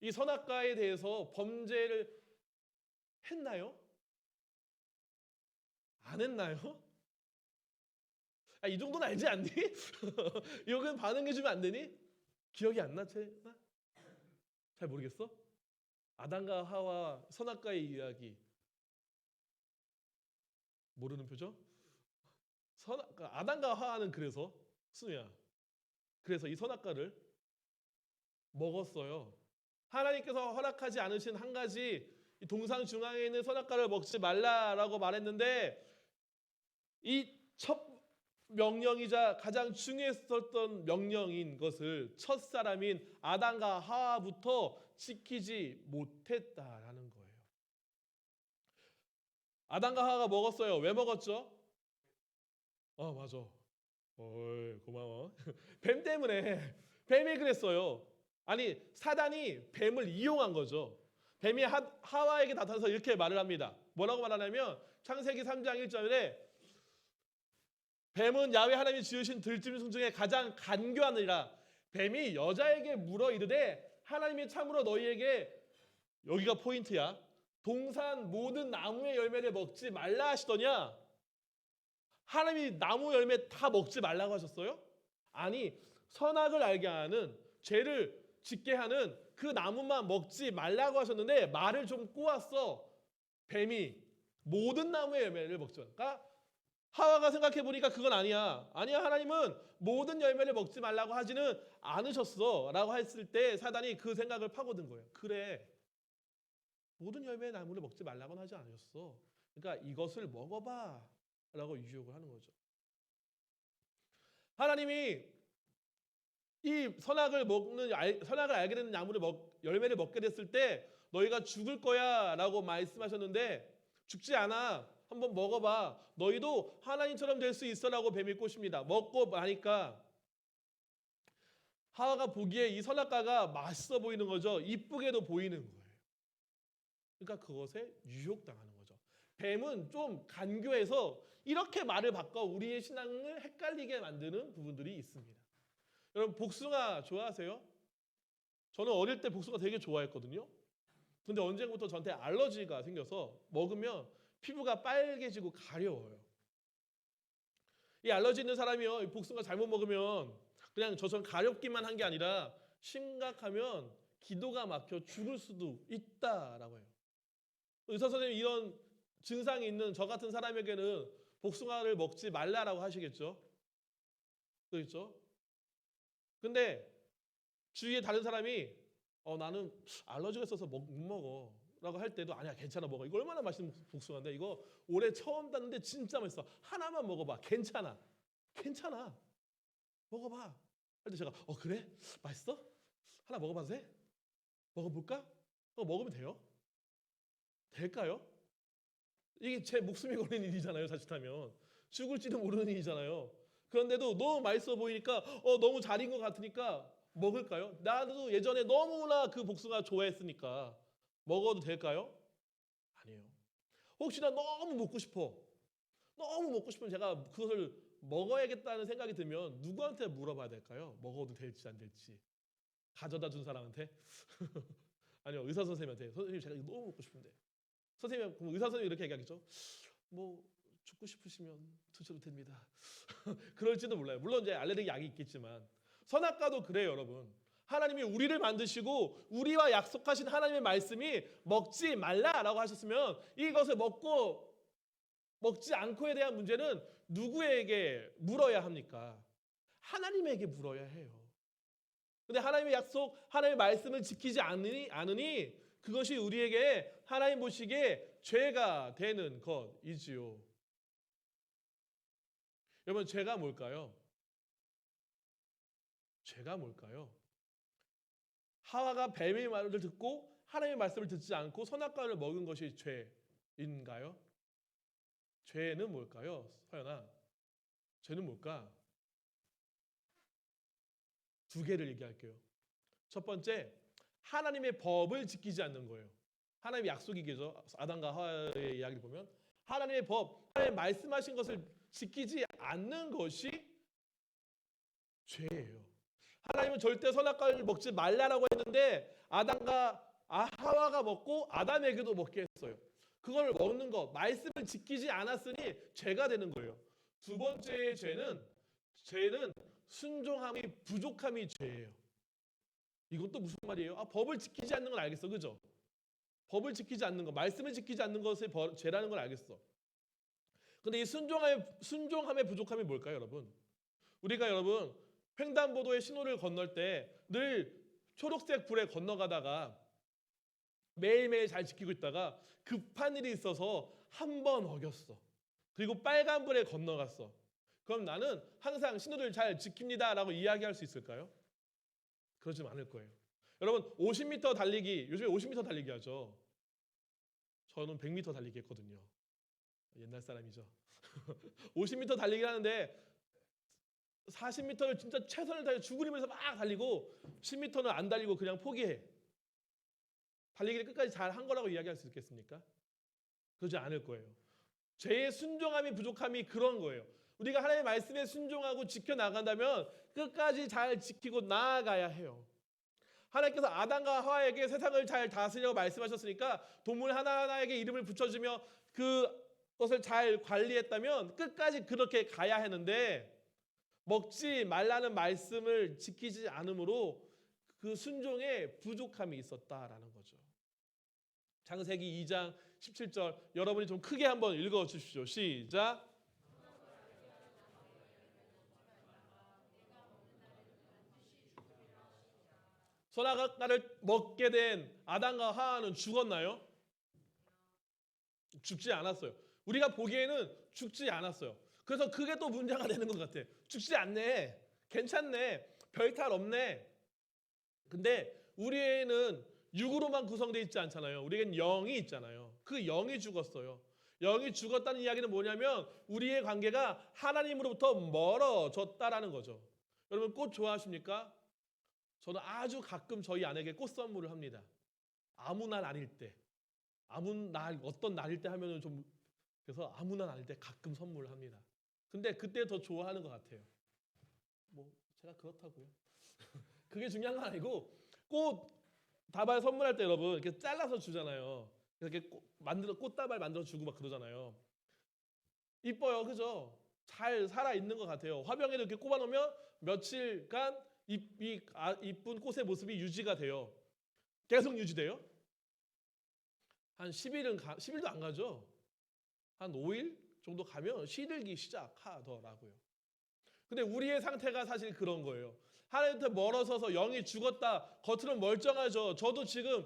이 선악과에 대해서 범죄를 했나요? 안 했나요? 이 정도는 알지 않니? 이건 반응해주면 안 되니? 기억이 안 나? 잘 모르겠어? 아담과 하와 선악과의 이야기 모르는 표정? 아담과 하와는 그래서 순우야, 그래서 이 선악과를 먹었어요. 하나님께서 허락하지 않으신 한 가지, 동상 중앙에 있는 선악과를 먹지 말라라고 말했는데, 이 첫 명령이자 가장 중요했었던 명령인 것을 첫사람인 아담과 하와부터 지키지 못했다라는 거예요. 아담과 하와가 먹었어요. 왜 먹었죠? 맞아. 고마워. 뱀 때문에. 뱀이 그랬어요. 아니, 사단이 뱀을 이용한 거죠. 뱀이 하와에게 나타나서 이렇게 말을 합니다. 뭐라고 말하냐면 창세기 3장 1절에 뱀은 야훼 하나님이 지으신 들짐승 중에 가장 간교하느니라. 뱀이 여자에게 물어 이르되 하나님이 참으로 너희에게, 여기가 포인트야, 동산 모든 나무의 열매를 먹지 말라 하시더냐? 하나님이 나무 열매 다 먹지 말라고 하셨어요? 아니, 선악을 알게 하는 죄를 짓게 하는 그 나무만 먹지 말라고 하셨는데 말을 좀 꼬았어. 뱀이 모든 나무의 열매를 먹지 마. 그러니까 하와가 생각해 보니까 그건 아니야. 아니야, 하나님은 모든 열매를 먹지 말라고 하지는 않으셨어라고 했을 때 사단이 그 생각을 파고든 거예요. 그래, 모든 열매의 나무를 먹지 말라고는 하지 않으셨어. 그러니까 이것을 먹어봐라고 유혹을 하는 거죠. 하나님이 이 선악을 알게 되는 열매를 먹게 됐을 때 너희가 죽을 거야라고 말씀하셨는데 죽지 않아. 한번 먹어봐. 너희도 하나님처럼 될 수 있어라고 뱀이 꼬십니다. 먹고 나니까 하와가 보기에 이 선악과가 맛있어 보이는 거죠. 이쁘게도 보이는 거예요. 그러니까 그것에 유혹당하는 거죠. 뱀은 좀 간교해서 이렇게 말을 바꿔 우리의 신앙을 헷갈리게 만드는 부분들이 있습니다. 여러분, 복숭아 좋아하세요? 저는 어릴 때 복숭아 되게 좋아했거든요. 근데 언젠가부터 저한테 알러지가 생겨서 먹으면 피부가 빨개지고 가려워요. 이 알러지 있는 사람이요, 복숭아 잘못 먹으면 그냥 저처럼 가렵기만 한 게 아니라 심각하면 기도가 막혀 죽을 수도 있다라고 해요. 의사 선생님, 이런 증상이 있는 저 같은 사람에게는 복숭아를 먹지 말라라고 하시겠죠? 그렇죠? 근데 주위에 다른 사람이 나는 알러지가 있어서 못 먹어 라고 할 때도 아니야, 괜찮아, 먹어. 이거 얼마나 맛있는 복숭아인데, 이거 올해 처음 땄는데 진짜 맛있어. 하나만 먹어봐. 괜찮아. 먹어봐. 할 때 제가 그래? 맛있어? 하나 먹어봐도 돼? 먹어볼까? 먹으면 돼요? 될까요? 이게 제 목숨이 걸린 일이잖아요. 자칫하면 죽을지도 모르는 일이잖아요. 그런데도 너무 맛있어 보이니까 너무 잘 익은 것 같으니까 먹을까요? 나도 예전에 너무나 그 복숭아 좋아했으니까 먹어도 될까요? 아니에요. 혹시나 너무 먹고 싶으면 제가 그것을 먹어야겠다는 생각이 들면 누구한테 물어봐야 될까요? 먹어도 될지 안 될지. 가져다 준 사람한테? 아니요, 의사 선생님한테. 선생님, 제가 이거 너무 먹고 싶은데. 선생님, 그럼 의사 선생님이 이렇게 얘기하겠죠? 뭐 죽고 싶으시면 드셔도 됩니다. 그럴지도 몰라요. 물론 이제 알레르기 약이 있겠지만 선악과도 그래요, 여러분. 하나님이 우리를 만드시고 우리와 약속하신 하나님의 말씀이 먹지 말라라고 하셨으면 이것을 먹지 않고에 대한 문제는 누구에게 물어야 합니까? 하나님에게 물어야 해요. 근데 하나님의 약속, 하나님의 말씀을 지키지 않으니 그것이 우리에게 하나님 보시기에 죄가 되는 것이지요. 여러분, 죄가 뭘까요? 하와가 뱀의 말을 듣고 하나님의 말씀을 듣지 않고 선악과를 먹은 것이 죄인가요? 죄는 뭘까요? 서연아, 죄는 뭘까? 두 개를 얘기할게요. 첫 번째, 하나님의 법을 지키지 않는 거예요. 하나님의 약속이겠죠. 아담과 하와의 이야기를 보면 하나님의 법, 하나님 말씀하신 것을 지키지 않는 것이 죄예요. 하나님은 절대 선악과를 먹지 말라라고 했는데 아담과 하와가 먹고 아담에게도 먹게 했어요. 그걸 먹는 것, 말씀을 지키지 않았으니 죄가 되는 거예요. 두 번째의 죄는 순종함이 부족함이 죄예요. 이것도 무슨 말이에요? 법을 지키지 않는 건 알겠어, 그죠? 법을 지키지 않는 것, 말씀을 지키지 않는 것이 죄라는 걸 알겠어. 근데 이 순종함의 부족함이 뭘까요, 여러분? 우리가 여러분 횡단보도의 신호를 건널 때 늘 초록색 불에 건너가다가 매일매일 잘 지키고 있다가 급한 일이 있어서 한 번 어겼어. 그리고 빨간 불에 건너갔어. 그럼 나는 항상 신호를 잘 지킵니다 라고 이야기할 수 있을까요? 그러지 않을 거예요. 여러분, 50m 달리기, 요즘에 50m 달리기 하죠. 저는 100m 달리기 했거든요. 옛날 사람이죠. 50m 달리기 하는데 40m를 진짜 최선을 다해 죽으리면서 막 달리고 10m는 안 달리고 그냥 포기해. 달리기를 끝까지 잘 한 거라고 이야기할 수 있겠습니까? 그러지 않을 거예요. 죄의 순종함이 부족함이 그런 거예요. 우리가 하나님의 말씀에 순종하고 지켜나간다면 끝까지 잘 지키고 나아가야 해요. 하나님께서 아담과 하와에게 세상을 잘 다스리라고 말씀하셨으니까 동물 하나하나에게 이름을 붙여주며 그것을 잘 관리했다면 끝까지 그렇게 가야 하는데 먹지 말라는 말씀을 지키지 않으므로 그 순종에 부족함이 있었다라는 거죠. 창세기 2장 17절 여러분이 좀 크게 한번 읽어 주십시오. 시작. 선악과를 먹게 된 아담과 하와는 죽었나요? 죽지 않았어요. 우리가 보기에는 죽지 않았어요. 그래서 그게 또 문제가 되는 것 같아. 죽지 않네. 괜찮네. 별탈 없네. 근데 우리에는 육으로만 구성되어 있지 않잖아요. 우리에겐 영이 있잖아요. 그 영이 죽었어요. 영이 죽었다는 이야기는 뭐냐면 우리의 관계가 하나님으로부터 멀어졌다라는 거죠. 여러분 꽃 좋아하십니까? 저는 아주 가끔 저희 아내에게 꽃 선물을 합니다. 아무 날 아닐 때. 아무 날 어떤 날일 때 하면은 좀 그래서 아무 날 아닐 때 가끔 선물을 합니다. 근데 그때 더 좋아하는 것 같아요. 뭐 제가 그렇다고요. 그게 중요한 건 아니고 꽃 다발 선물할 때 여러분 이렇게 잘라서 주잖아요. 이렇게 꽃다발 만들어 주고 막 그러잖아요. 이뻐요, 그죠? 잘 살아 있는 것 같아요. 화병에도 이렇게 꼽아 놓으면 며칠간 이쁜 꽃의 모습이 유지가 돼요. 계속 유지돼요? 한 10일도 안 가죠. 한 5일 정도 가면 시들기 시작하더라고요. 근데 우리의 상태가 사실 그런 거예요. 하나님한테 멀어서서 영이 죽었다. 겉으로는 멀쩡하죠. 저도 지금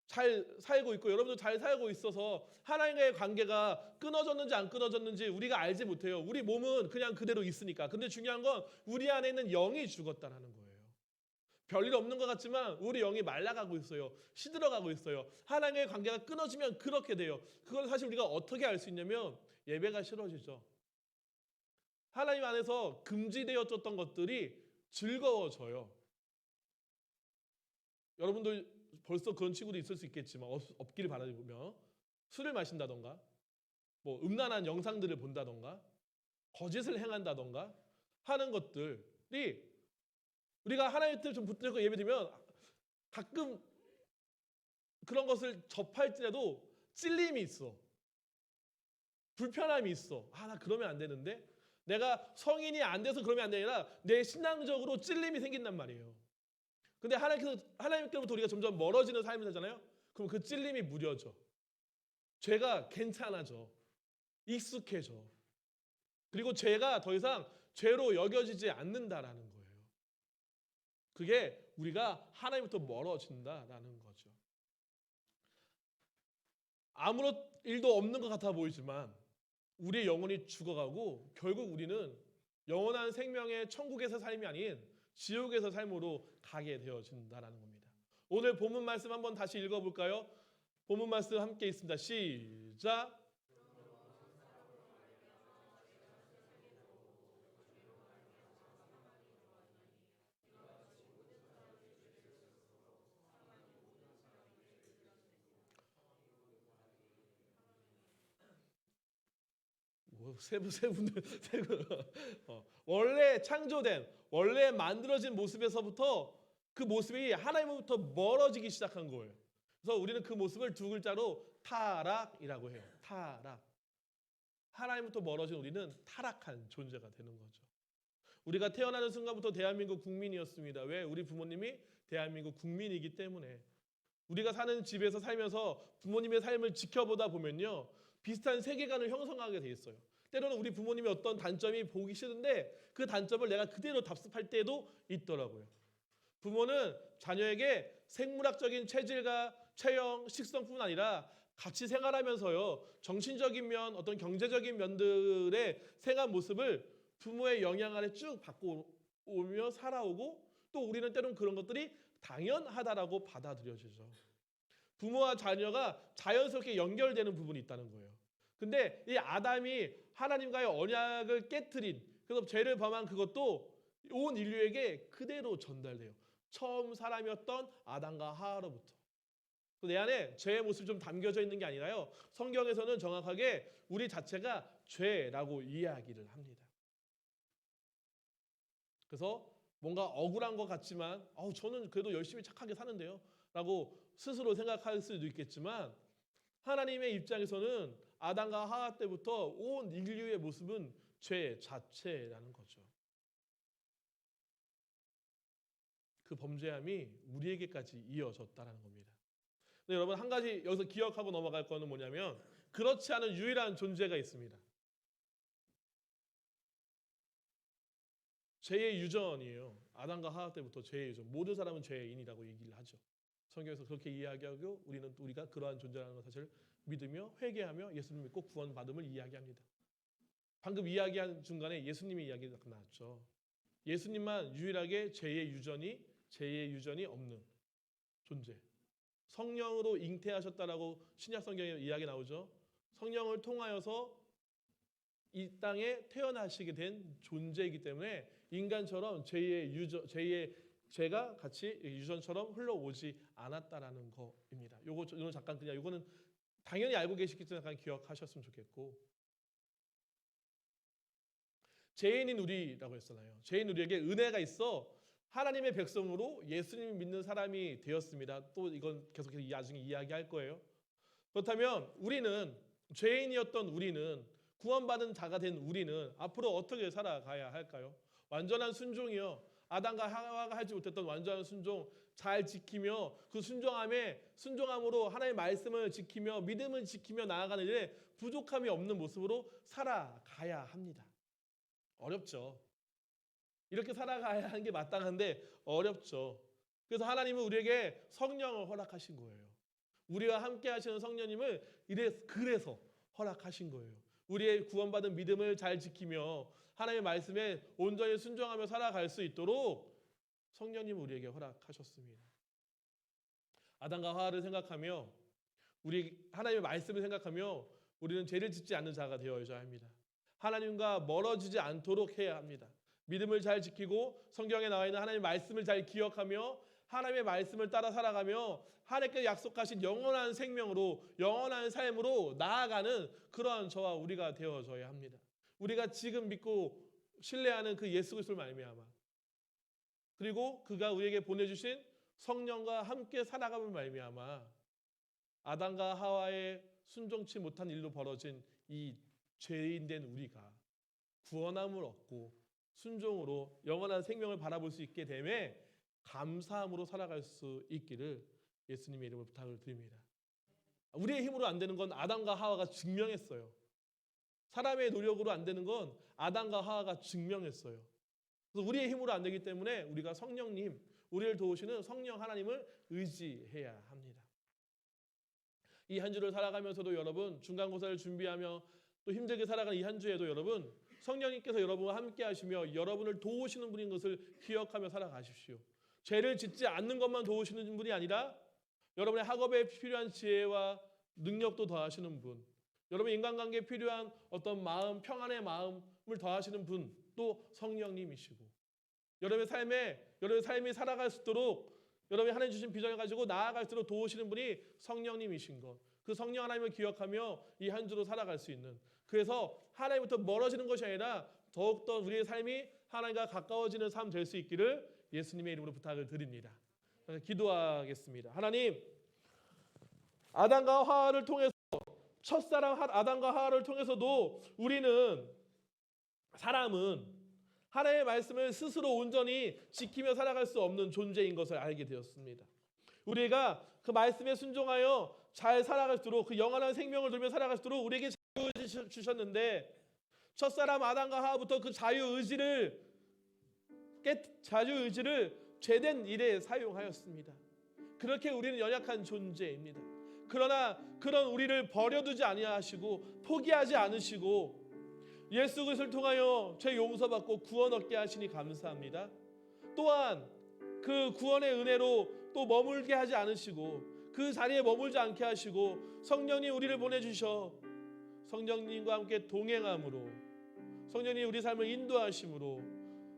잘 살고 있고 여러분도 잘 살고 있어서 하나님과의 관계가 끊어졌는지 안 끊어졌는지 우리가 알지 못해요. 우리 몸은 그냥 그대로 있으니까. 근데 중요한 건 우리 안에 있는 영이 죽었다는 거예요. 별일 없는 것 같지만 우리 영이 말라가고 있어요. 시들어가고 있어요. 하나님과의 관계가 끊어지면 그렇게 돼요. 그걸 사실 우리가 어떻게 알 수 있냐면 예배가 싫어지죠. 하나님 안에서 금지되어졌던 것들이 즐거워져요. 여러분도 벌써 그런 친구도 있을 수 있겠지만 없기를 바라며 술을 마신다던가 뭐 음란한 영상들을 본다던가 거짓을 행한다던가 하는 것들이 우리가 하나님께 좀 붙들고 예배드리면 가끔 그런 것을 접할지라도 찔림이 있어. 불편함이 있어. 나 그러면 안 되는데 내가 성인이 안 돼서 그러면 안 되나 내 신앙적으로 찔림이 생긴단 말이에요. 근데 하나님께로부터 우리가 점점 멀어지는 삶이 되잖아요. 그럼 그 찔림이 무뎌져. 죄가 괜찮아져. 익숙해져. 그리고 죄가 더 이상 죄로 여겨지지 않는다라는 거예요. 그게 우리가 하나님부터 멀어진다라는 거죠. 아무런 일도 없는 것 같아 보이지만 우리의 영혼이 죽어가고 결국 우리는 영원한 생명의 천국에서 삶이 아닌 지옥에서 삶으로 가게 되어진다라는 겁니다. 오늘 본문 말씀 한번 다시 읽어볼까요? 본문 말씀 함께 있습니다. 시작. 원래 창조된 원래 만들어진 모습에서부터 그 모습이 하나님으로부터 멀어지기 시작한 거예요. 그래서 우리는 그 모습을 두 글자로 타락이라고 해요. 타락. 하나님부터 멀어진 우리는 타락한 존재가 되는 거죠. 우리가 태어나는 순간부터 대한민국 국민이었습니다. 왜? 우리 부모님이 대한민국 국민이기 때문에. 우리가 사는 집에서 살면서 부모님의 삶을 지켜보다 보면요. 비슷한 세계관을 형성하게 돼 있어요. 때로는 우리 부모님의 어떤 단점이 보기 싫은데 그 단점을 내가 그대로 답습할 때도 있더라고요. 부모는 자녀에게 생물학적인 체질과 체형, 식성뿐 아니라 같이 생활하면서요. 정신적인 면, 어떤 경제적인 면들의 생활 모습을 부모의 영향 아래 쭉 받고 오며 살아오고 또 우리는 때로는 그런 것들이 당연하다라고 받아들여지죠. 부모와 자녀가 자연스럽게 연결되는 부분이 있다는 거예요. 근데 이 아담이 하나님과의 언약을 깨트린 그래서 죄를 범한 그것도 온 인류에게 그대로 전달돼요. 처음 사람이었던 아담과 하와로부터. 내 안에 죄의 모습이 좀 담겨져 있는 게 아니라요. 성경에서는 정확하게 우리 자체가 죄라고 이야기를 합니다. 그래서 뭔가 억울한 것 같지만 저는 그래도 열심히 착하게 사는데요. 라고 스스로 생각할 수도 있겠지만 하나님의 입장에서는 아담과 하와 때부터 온 인류의 모습은 죄 자체라는 거죠. 그 그 범죄함이 우리에게까지 이어졌다라는 겁니다. 근데 여러분 한 가지 여기서 기억하고 넘어갈 거는 뭐냐면 그렇지 않은 유일한 존재가 있습니다. 죄의 유전이에요. 아담과 하와 때부터 죄의 유전. 모든 사람은 죄인이라고 얘기를 하죠. 성경에서 그렇게 이야기하고 우리가 그러한 존재라는 사실을 믿으며 회개하며 예수님 믿고 구원받음을 이야기합니다. 방금 이야기한 중간에 예수님의 이야기가 나왔죠. 예수님만 유일하게 죄의 유전이 없는 존재. 성령으로 잉태하셨다라고 신약 성경에 이야기 나오죠. 성령을 통하여서 이 땅에 태어나시게 된 존재이기 때문에 인간처럼 죄가 같이 유전처럼 흘러오지 않았다라는 거입니다. 요거는 잠깐 그냥 요거는 당연히 알고 계시기 때문에 잠깐 기억하셨으면 좋겠고, 죄인인 우리라고 했잖아요. 죄인 우리에게 은혜가 있어 하나님의 백성으로 예수님을 믿는 사람이 되었습니다. 또 이건 계속해서 나중에 이야기할 거예요. 그렇다면 우리는 죄인이었던 우리는 구원받은 자가 된 우리는 앞으로 어떻게 살아가야 할까요? 완전한 순종이요. 아담과 하와가 하지 못했던 완전한 순종 잘 지키며 그 순종함으로 하나님의 말씀을 지키며 믿음을 지키며 나아가는 일에 부족함이 없는 모습으로 살아가야 합니다. 어렵죠. 이렇게 살아가야 하는 게 마땅한데 어렵죠. 그래서 하나님은 우리에게 성령을 허락하신 거예요. 우리와 함께 하시는 성령님을 그래서 허락하신 거예요. 우리의 구원받은 믿음을 잘 지키며 하나님의 말씀에 온전히 순종하며 살아갈 수 있도록 성령님을 우리에게 허락하셨습니다. 아담과 하와를 생각하며 하나님의 말씀을 생각하며 우리는 죄를 짓지 않는 자가 되어야 합니다. 하나님과 멀어지지 않도록 해야 합니다. 믿음을 잘 지키고 성경에 나와 있는 하나님의 말씀을 잘 기억하며 하나님의 말씀을 따라 살아가며 하나님께 약속하신 영원한 생명으로 영원한 삶으로 나아가는 그러한 저와 우리가 되어져야 합니다. 우리가 지금 믿고 신뢰하는 그 예수 그리스도를 말미암아 그리고 그가 우리에게 보내주신 성령과 함께 살아감을 말미암아 아담과 하와의 순종치 못한 일로 벌어진 이 죄인된 우리가 구원함을 얻고 순종으로 영원한 생명을 바라볼 수 있게 되매 감사함으로 살아갈 수 있기를 예수님의 이름으로 부탁을 드립니다. 우리의 힘으로 안 되는 건 아담과 하와가 증명했어요. 사람의 노력으로 안 되는 건 아담과 하와가 증명했어요. 그래서 우리의 힘으로 안 되기 때문에 우리가 성령님, 우리를 도우시는 성령 하나님을 의지해야 합니다. 이 한 주를 살아가면서도 여러분 중간고사를 준비하며 또 힘들게 살아가는 이 한 주에도 여러분 성령님께서 여러분과 함께 하시며 여러분을 도우시는 분인 것을 기억하며 살아가십시오. 죄를 짓지 않는 것만 도우시는 분이 아니라 여러분의 학업에 필요한 지혜와 능력도 더하시는 분, 여러분 인간관계에 필요한 어떤 마음, 평안의 마음을 더하시는 분 또 성령님이시고 여러분의 삶이 살아갈 수 있도록 여러분이 하나님 주신 비전을 가지고 나아갈수록 도우시는 분이 성령님이신 것, 그 성령 하나님을 기억하며 이 한 주로 살아갈 수 있는, 그래서 하나님부터 멀어지는 것이 아니라 더욱더 우리의 삶이 하나님과 가까워지는 삶 될 수 있기를 예수님의 이름으로 부탁을 드립니다. 기도하겠습니다. 하나님, 아담과 하와를 통해서 첫사랑 아담과 하와를 통해서도 사람은 하나님의 말씀을 스스로 온전히 지키며 살아갈 수 없는 존재인 것을 알게 되었습니다. 우리가 그 말씀에 순종하여 잘 살아갈수록 그 영원한 생명을 누리며 살아갈수록 우리에게 자유의지를 주셨는데 첫사람 아담과 하와부터 그 자유의지를 죄된 일에 사용하였습니다. 그렇게 우리는 연약한 존재입니다. 그러나 그런 우리를 버려두지 아니하시고 포기하지 않으시고 예수 그리스도를 통하여 죄 용서받고 구원 얻게 하시니 감사합니다. 또한 그 구원의 은혜로 또 머물게 하지 않으시고 그 자리에 머물지 않게 하시고 성령님 우리를 보내주셔 성령님과 함께 동행함으로 성령님 우리 삶을 인도하심으로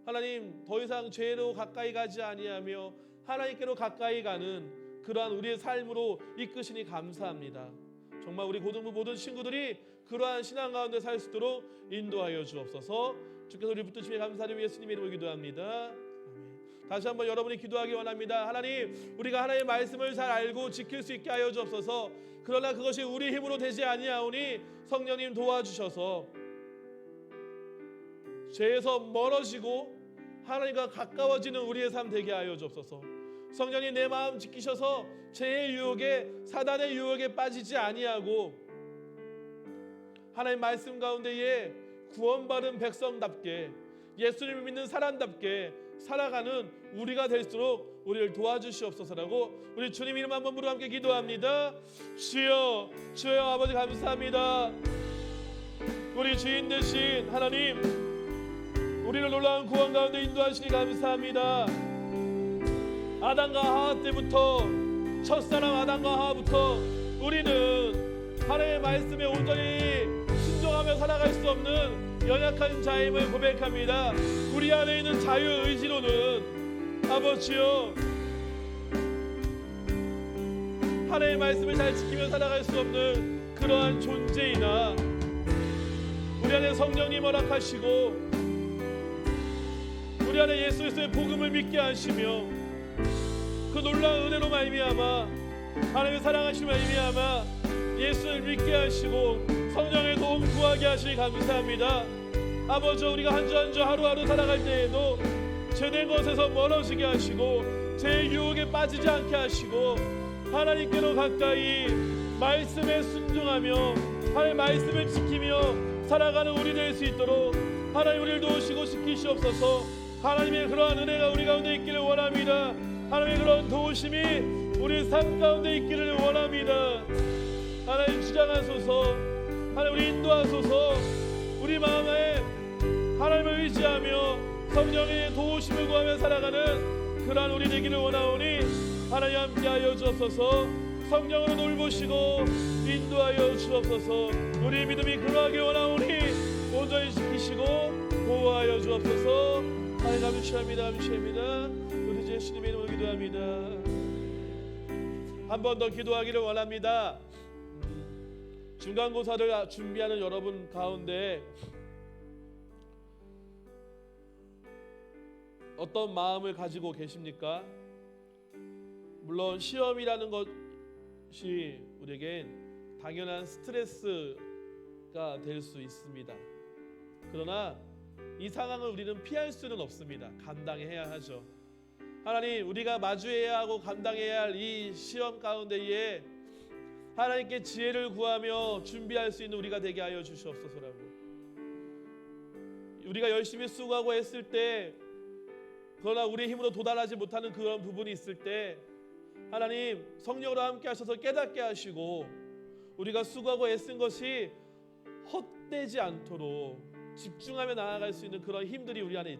하나님 더 이상 죄로 가까이 가지 아니하며 하나님께로 가까이 가는 그러한 우리의 삶으로 이끄시니 감사합니다. 정말 우리 고등부 모든 친구들이 그러한 신앙 가운데 살 수 있도록 인도하여 주옵소서. 주께서 우리 붙드심에 감사드리며 예수님의 이름으로 기도합니다. 아멘. 다시 한번 여러분이 기도하기 원합니다. 하나님, 우리가 하나님의 말씀을 잘 알고 지킬 수 있게 하여 주옵소서. 그러나 그것이 우리 힘으로 되지 아니하오니 성령님 도와주셔서 죄에서 멀어지고 하나님과 가까워지는 우리의 삶 되게 하여 주옵소서. 성령님 내 마음 지키셔서 죄의 유혹에 사단의 유혹에 빠지지 아니하고 하나님 말씀 가운데에 구원받은 백성답게 예수님을 믿는 사람답게 살아가는 우리가 될수록 우리를 도와주시옵소서라고 우리 주님 이름 한번 부르고 함께 기도합니다. 주여, 주여 아버지 감사합니다. 우리 주인 되신 하나님, 우리를 놀라운 구원 가운데 인도하시니 감사합니다. 아담과 하와 때부터, 첫사람 아담과 하와부터 우리는 하나님의 말씀에 온전히 순종하며 살아갈 수 없는 연약한 자임을 고백합니다. 우리 안에 있는 자유의지로는 아버지여 하나님의 말씀을 잘 지키며 살아갈 수 없는 그러한 존재이나 우리 안에 성령님 허락하시고 우리 안에 예수 그리스도의 복음을 믿게 하시며 그 놀라운 은혜로 말미암아 하나님의 사랑하심을 말미암아 예수를 믿게 하시고 성령의 도움 구하게 하시니 감사합니다. 아버지 우리가 한 주 한 주 하루하루 살아갈 때에도 죄된 것에서 멀어지게 하시고 죄의 유혹에 빠지지 않게 하시고 하나님께로 가까이 말씀에 순종하며 하나님 말씀을 지키며 살아가는 우리 될 수 있도록 하나님 우리를 도우시고 지키시옵소서. 하나님의 그러한 은혜가 우리 가운데 있기를 원합니다. 하나님의 그런 도우심이 우리 삶 가운데 있기를 원합니다. 하나님 주장하소서. 하나님 우리 인도하소서. 우리 마음에 하나님을 의지하며 성령의 도우심을 구하며 살아가는 그러한 우리 되기를 원하오니 하나님 함께하여 주옵소서. 성령으로 돌보시고 인도하여 주옵소서. 우리 믿음이 그러하게 원하오니 온전히 지키시고 보호하여 주옵소서. 하나님 감사합니다. 감사합니다. 우리 주 예수님의 이름으로 기도합니다. 한 번 더 기도하기를 원합니다. 중간고사를 준비하는 여러분 가운데 어떤 마음을 가지고 계십니까? 물론 시험이라는 것이 우리에겐 당연한 스트레스가 될 수 있습니다. 그러나 이 상황을 우리는 피할 수는 없습니다. 감당해야 하죠. 하나님 우리가 마주해야 하고 감당해야 할 이 시험 가운데에 하나님께 지혜를 구하며 준비할 수 있는 우리가 되게 하여 주시옵소서라고. 우리가 열심히 수고하고 했을 때 그러나 우리의 힘으로 도달하지 못하는 그런 부분이 있을 때 하나님 성령으로 함께 하셔서 깨닫게 하시고 우리가 수고하고 애쓴 것이 헛되지 않도록 집중하며 나아갈 수 있는 그런 힘들이 우리 안에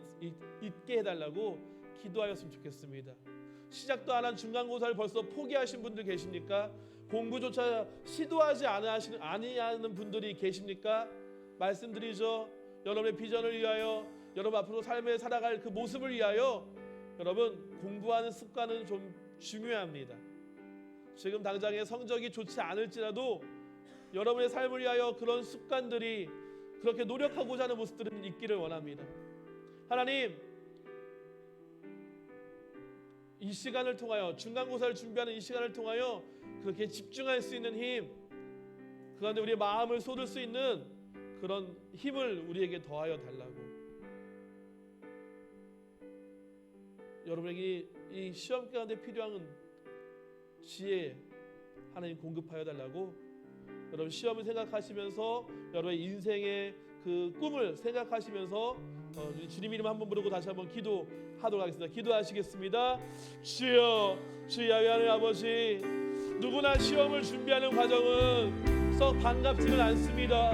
있게 해달라고 기도하였으면 좋겠습니다. 시작도 안 한 중간고사를 벌써 포기하신 분들 계십니까? 공부조차 시도하지 아니하는 분들이 계십니까? 말씀드리죠. 여러분의 비전을 위하여 여러분 앞으로 삶에 살아갈 그 모습을 위하여 여러분 공부하는 습관은 좀 중요합니다. 지금 당장의 성적이 좋지 않을지라도 여러분의 삶을 위하여 그런 습관들이 그렇게 노력하고자 하는 모습들은 있기를 원합니다. 하나님 이 시간을 통하여 중간고사를 준비하는 이 시간을 통하여 그렇게 집중할 수 있는 힘, 그 가운데 우리의 마음을 쏟을 수 있는 그런 힘을 우리에게 더하여 달라고. 여러분에게 이 시험 가운데 필요한 지혜 하나님 공급하여 달라고. 여러분 시험을 생각하시면서 여러분의 인생의 그 꿈을 생각하시면서 주님 이름 한번 부르고 다시 한번 기도하도록 하겠습니다. 기도하시겠습니다. 주여, 주의 하나님 아버지, 누구나 시험을 준비하는 과정은 썩 반갑지는 않습니다.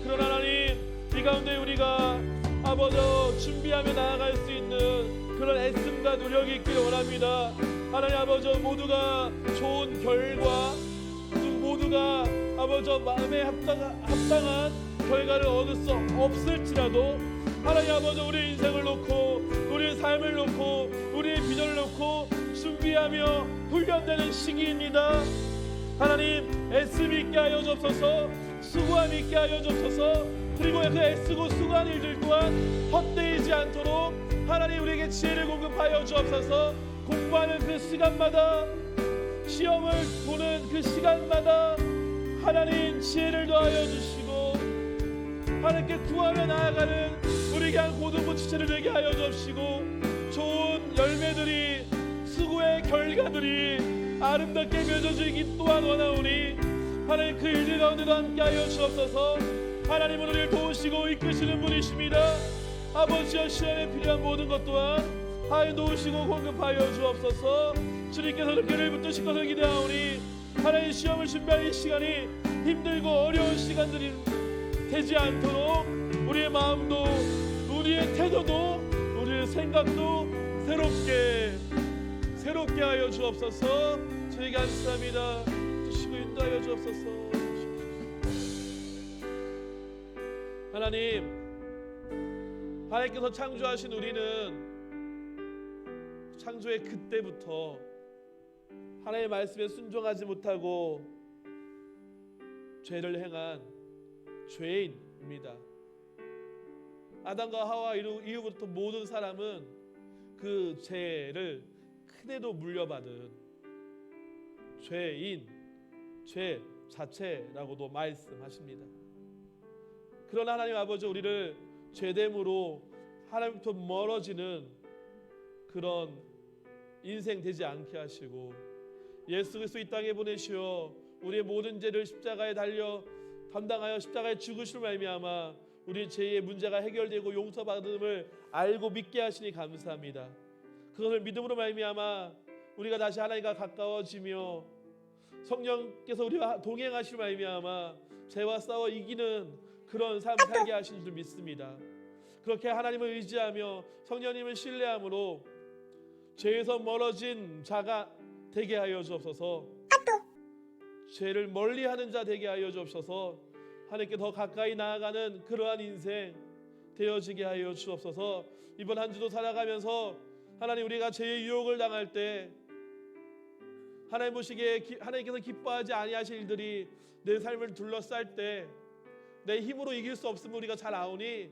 그러나 하나님 이 가운데 우리가 아버지 준비하며 나아갈 수 있는 그런 애씀과 노력이 있기를 원합니다. 하나님 아버지 모두가 좋은 결과 모두가 아버지 마음에 합당한 결과를 얻을 수 없을지라도 하나님 아버지 우리 인생을 놓고 우리의 삶을 놓고 우리의 비전을 놓고 준비하며 훈련되는 시기입니다. 하나님 애씀 있게 하여 주옵소서. 수고함 있게 하여 주옵소서. 그리고 그 애쓰고 수고한 일들 또한 헛되이지 않도록 하나님 우리에게 지혜를 공급하여 주옵소서. 공부하는 그 시간마다 시험을 보는 그 시간마다 하나님 지혜를 더하여 주시고 하나님께 구하며 나아가는 우리에게 한 고등부 지체를 되게 하여 주옵시고 좋은 열매들이 수고의 결과들이 아름답게 맺어지기 또한 원하오니 하나님 그 일들 가운데도 함께하여 주옵소서. 하나님은 우리를 도우시고 이끄시는 분이십니다. 아버지여 시험에 필요한 모든 것 또한 하여 도우시고 공급하여 주옵소서. 주님께서 은혜를 붙드실 것을 기대하오니 하나님 시험을 준비할 이 시간이 힘들고 어려운 시간들이 되지 않도록 우리의 마음도 우리의 태도도 우리의 생각도 새롭게 하여 주옵소서. 저희 감사합니다. 주시고 인도하여 주옵소서. 하나님께서 창조하신 우리는 창조의 그때부터 하나님의 말씀에 순종하지 못하고 죄를 행한 죄인입니다. 아담과 하와 이후부터 모든 사람은 그 죄를 크게도 물려받은 죄인, 죄 자체라고도 말씀하십니다. 그러나 하나님 아버지 우리를 죄됨으로 하나님부터 멀어지는 그런 인생 되지 않게 하시고 예수 그리스도 이 땅에 보내시어 우리의 모든 죄를 십자가에 달려 담당하여 십자가에 죽으심을 말미암아 우리 죄의 문제가 해결되고 용서받음을 알고 믿게 하시니 감사합니다. 그것을 믿음으로 말미암아 우리가 다시 하나님과 가까워지며 성령께서 우리와 동행하시는 말미암아 죄와 싸워 이기는 그런 삶 살게 하신 줄 믿습니다. 그렇게 하나님을 의지하며 성령님을 신뢰함으로 죄에서 멀어진 자가 되게 하여 주옵소서. 죄를 멀리하는 자 되게 하여 주옵소서. 하나님께 더 가까이 나아가는 그러한 인생 되어지게 하여 주옵소서. 이번 한 주도 살아가면서 하나님 우리가 죄의 유혹을 당할 때 하나님 보시기에 하나님께서 기뻐하지 아니하실 일들이 내 삶을 둘러쌀 때 내 힘으로 이길 수 없음을 우리가 잘 아오니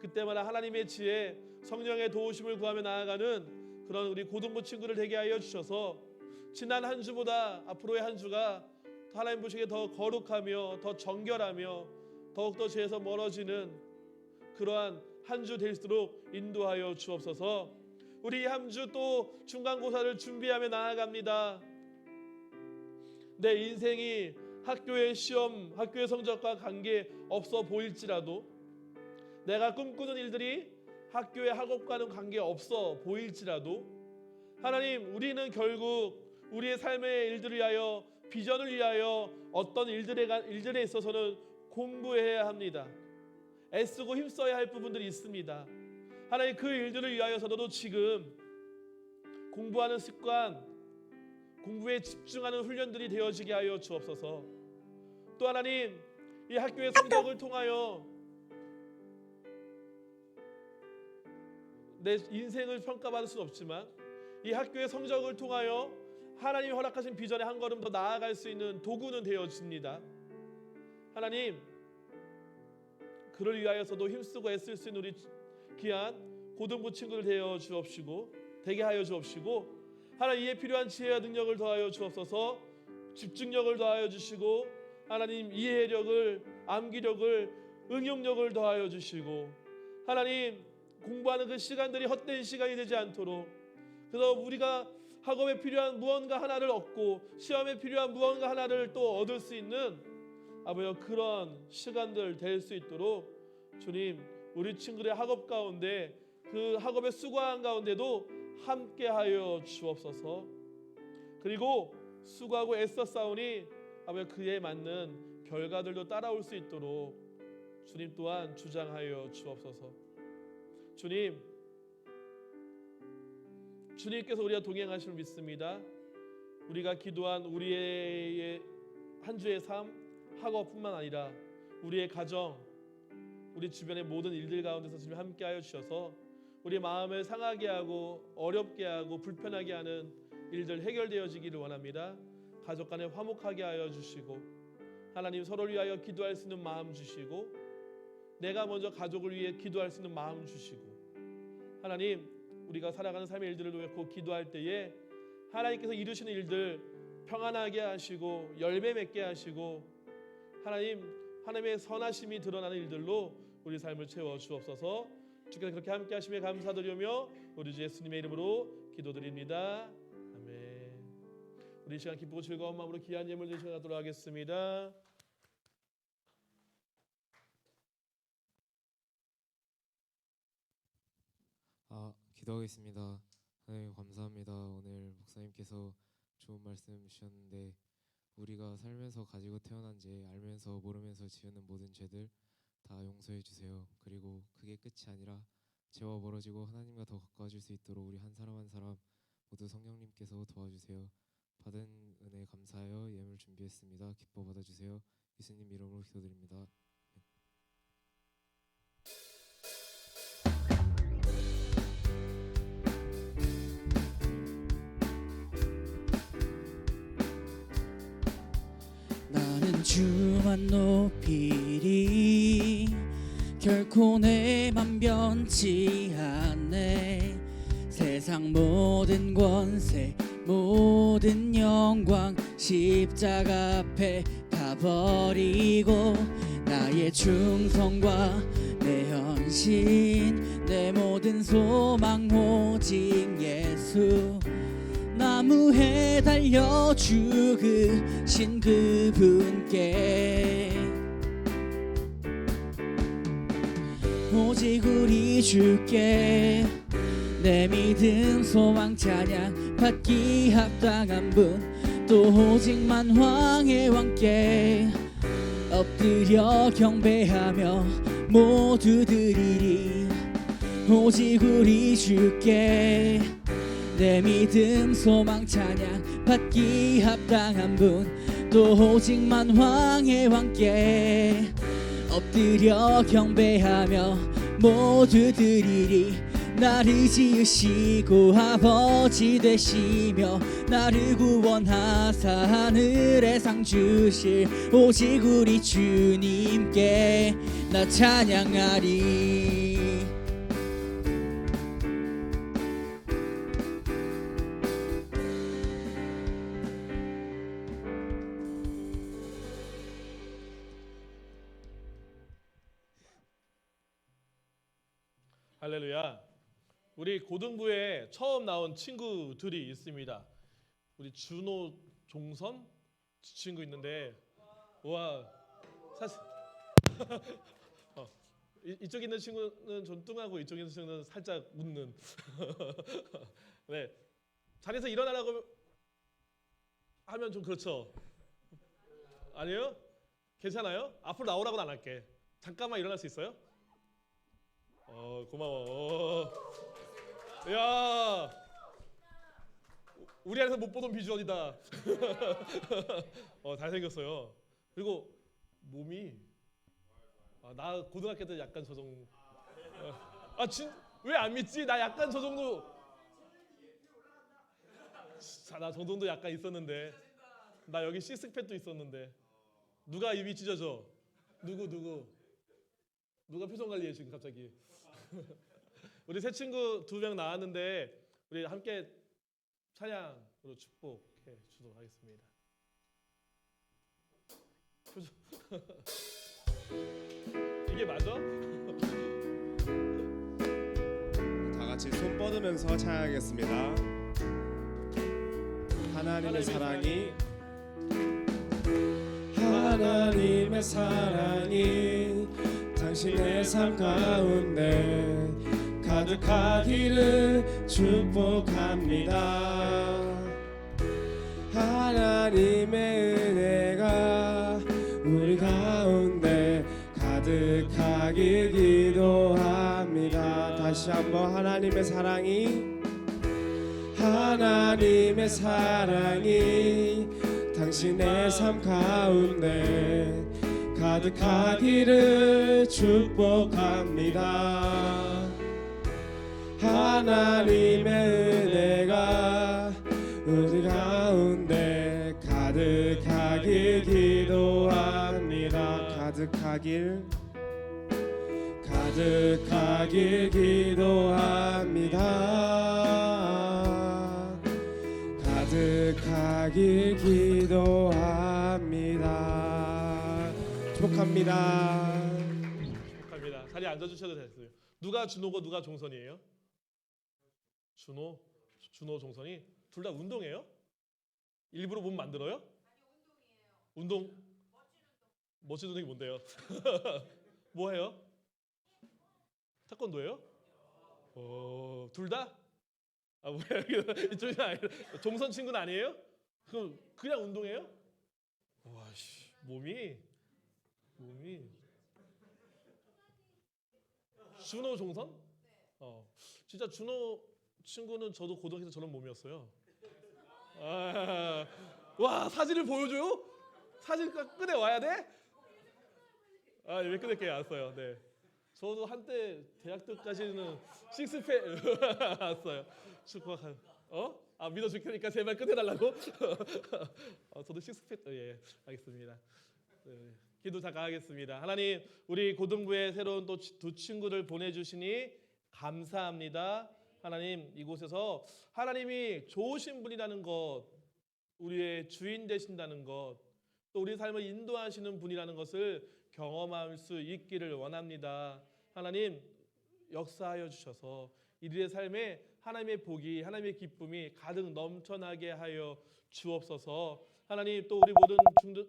그때마다 하나님의 지혜 성령의 도우심을 구하며 나아가는 그런 우리 고등부 친구를 되게 하여 주셔서 지난 한 주보다 앞으로의 한 주가 하나님 보시기에 더 거룩하며 더 정결하며 더욱더 죄에서 멀어지는 그러한 한 주 될수록 인도하여 주옵소서. 우리 한 주 또 중간고사를 준비하며 나아갑니다. 내 인생이 학교의 시험, 학교의 성적과 관계 없어 보일지라도 내가 꿈꾸는 일들이 학교의 학업과는 관계 없어 보일지라도 하나님 우리는 결국 우리의 삶의 일들을 위하여 비전을 위하여 어떤 일들에 있어서는 공부해야 합니다. 애쓰고 힘써야 할 부분들이 있습니다. 하나님 그 일들을 위하여서도 지금 공부하는 습관, 공부에 집중하는 훈련들이 되어지게 하여 주옵소서. 또 하나님 이 학교의 성적을 통하여 내 인생을 평가받을 수는 없지만 이 학교의 성적을 통하여 하나님이 허락하신 비전에 한 걸음 더 나아갈 수 있는 도구는 되어집니다. 하나님 그를 위하여서도 힘쓰고 애쓸 수 있는 우리 귀한 고등부 친구들 되어 주옵시고 되게 하여 주옵시고 하나님 이에 필요한 지혜와 능력을 더하여 주옵소서. 집중력을 더하여 주시고 하나님 이해력을 암기력을 응용력을 더하여 주시고 하나님 공부하는 그 시간들이 헛된 시간이 되지 않도록 그래서 우리가 학업에 필요한 무언가 하나를 얻고 시험에 필요한 무언가 하나를 또 얻을 수 있는 아버지 그런 시간들 될 수 있도록 주님 우리 친구들의 학업 가운데 그 학업에 수고한 가운데도 함께하여 주옵소서. 그리고 수고하고 애써 싸우니 아버지 그에 맞는 결과들도 따라올 수 있도록 주님 또한 주장하여 주옵소서. 주님께서 우리와 동행하심을 믿습니다. 우리가 기도한 우리의 한 주의 삶, 학업뿐만 아니라 우리의 가정, 우리 주변의 모든 일들 가운데서 주님 함께하여 주셔서 우리 마음을 상하게 하고 어렵게 하고 불편하게 하는 일들 해결되어지기를 원합니다. 가족 간에 화목하게 하여 주시고 하나님 서로를 위하여 기도할 수 있는 마음 주시고 내가 먼저 가족을 위해 기도할 수 있는 마음 주시고 하나님 우리가 살아가는 삶의 일들을 놓고 기도할 때에 하나님께서 이루시는 일들 평안하게 하시고 열매 맺게 하시고 하나님의 선하심이 드러나는 일들로 우리 삶을 채워 주옵소서. 주께서 그렇게 함께 하심에 감사드리며 우리 주 예수님의 이름으로 기도드립니다. 아멘. 우리 이 시간 기쁘고 즐거운 마음으로 귀한 예물 드리도록 하겠습니다. 기도하겠습니다. 하나님 감사합니다. 오늘 목사님께서 좋은 말씀 주셨는데 우리가 살면서 가지고 태어난 죄, 알면서 모르면서 지은 모든 죄들 다 용서해 주세요. 그리고 그게 끝이 아니라 죄와 멀어지고 하나님과 더 가까워질 수 있도록 우리 한 사람 한 사람 모두 성령님께서 도와주세요. 받은 은혜 감사하여 예물 준비했습니다. 기뻐 받아주세요. 예수님 이름으로 기도드립니다. 나는 주만 높이리 결코 내 맘 변치 않네. 세상 모든 권세 모든 영광 십자가 앞에 다 버리고 나의 충성과 내 헌신 내 모든 소망 오직 예수 나무에 달려 죽으신 그분께 오직 우리 주께 내 믿음 소망 찬양 받기 합당한 분 또 오직 만왕의 왕께 엎드려 경배하며 모두 드리리 오직 우리 주께 내 믿음 소망 찬양 받기 합당한 분 또 오직 만왕의 왕께 엎드려 경배하며 모두 드리리 나를 지으시고 아버지 되시며 나를 구원하사 하늘에 상 주실 오직 우리 주님께 나 찬양하리. 할렐루야. 우리 고등부에 처음 나온 친구들이 있습니다. 우리 준호, 종선 친구 있는데 와 사실 이쪽에 있는 친구는 좀 뚱하고 이쪽에 있는 친구는 살짝 웃는 네 자리에서 일어나라고 하면 좀 그렇죠. 아니에요? 괜찮아요? 앞으로 나오라고는 안 할게. 잠깐만 일어날 수 있어요? 고마워. 야, 우리 안에서 못 보던 비주얼이다. 잘생겼어요. 그리고 몸이 나 고등학교 때 약간 저 정도. 왜 안 믿지? 나 약간 저 정도. 나 저 정도 약간 있었는데. 나 여기 시스팩도 있었는데. 누가 입이 찢어져? 누가 표정 관리해 지금 갑자기? 우리 새 친구 2명 나왔는데 우리 함께 찬양으로 축복해 주도록 하겠습니다. 이게 맞아? 다 같이 손 뻗으면서 찬양하겠습니다. 하나님의 사랑이 하나님의 사랑이 당신의 삶 가운데 가득하기를 축복합니다. 하나님의 은혜가 우리 가운데 가득하길 기도합니다. 다시 한번 하나님의 사랑이 당신의 삶 가운데 가득하기를 축복합니다. 하나님의 은혜가 우리 가운데 가득하길 기도합니다. 가득하길 기도합니다. 가득하길 기도합니다. 축복합니다. 축복합니다. 자리에 앉아주셔도 됐어요. 누가 준호고 누가 종선이에요? 준호, 종선이 둘 다 운동해요? 일부러 몸 만들어요? 운동. 멋진 운동이 뭔데요? 뭐 해요? 태권도예요? 둘 다? 아 뭐야 이쪽이 아니라 종선 친구는 아니에요? 그럼 그냥 운동해요? 와씨 몸이 준호 종선? 진짜 준호 친구는 저도 고등학교 때 저런 몸이었어요. 와 사진을 보여줘요? 사진 꺼내 와야 돼? 왜 꺼낼게요? 알았어요. 네. 저도 한때 대학 때까지는 식스팩 알았어요. 축구한 믿어줄 테니까 제발 꺼내달라고. 저도 식스팩 예 알겠습니다. 네, 기도 잠깐 하겠습니다. 하나님 우리 고등부에 새로운 또 두 친구를 보내주시니 감사합니다. 하나님 이곳에서 하나님이 좋으신 분이라는 것, 우리의 주인 되신다는 것, 또 우리 삶을 인도하시는 분이라는 것을 경험할 수 있기를 원합니다. 하나님 역사하여 주셔서 이들의 삶에 하나님의 복이, 하나님의 기쁨이 가득 넘쳐나게 하여 주옵소서. 하나님 또 우리 모든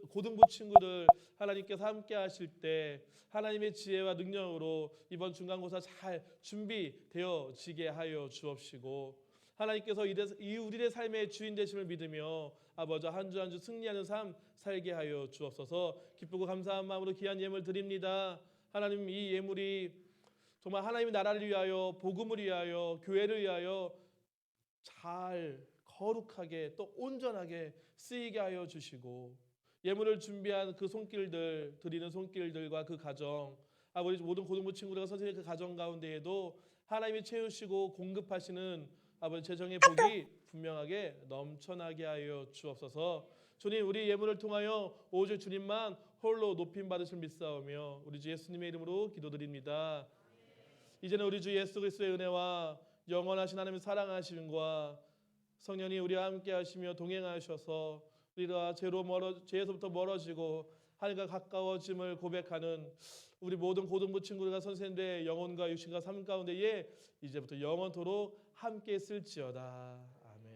고등부 친구들 하나님께서 함께 하실 때 하나님의 지혜와 능력으로 이번 중간고사 잘 준비되어지게 하여 주옵시고, 하나님께서 우리의 삶의 주인 되심을 믿으며 아버지 한 주 한 주 승리하는 삶 살게 하여 주옵소서. 기쁘고 감사한 마음으로 귀한 예물 드립니다. 하나님 이 예물이 정말 하나님의 나라를 위하여, 복음을 위하여, 교회를 위하여 잘 거룩하게 또 온전하게 쓰이게 하여 주시고, 예물을 준비한 그 손길들, 드리는 손길들과 그 가정, 아버지 모든 고등부 친구들과 선생님 그 가정 가운데에도 하나님이 채우시고 공급하시는 아버지 재정의 복이 분명하게 넘쳐나게 하여 주옵소서. 주님 우리 예물을 통하여 오직 주님만 홀로 높임 받으실 믿사오며 우리 주 예수님의 이름으로 기도드립니다. 이제는 우리 주 예수 그리스도의 은혜와 영원하신 하나님의 사랑하심과 성령이 우리와 함께 하시며 동행하셔서 우리가 죄에서부터 멀어지고 하나님과 가까워짐을 고백하는 우리 모든 고등부 친구들과 선생님들의 영혼과 육신과 삶 가운데에 이제부터 영원토록 함께 있을지어다. 아멘.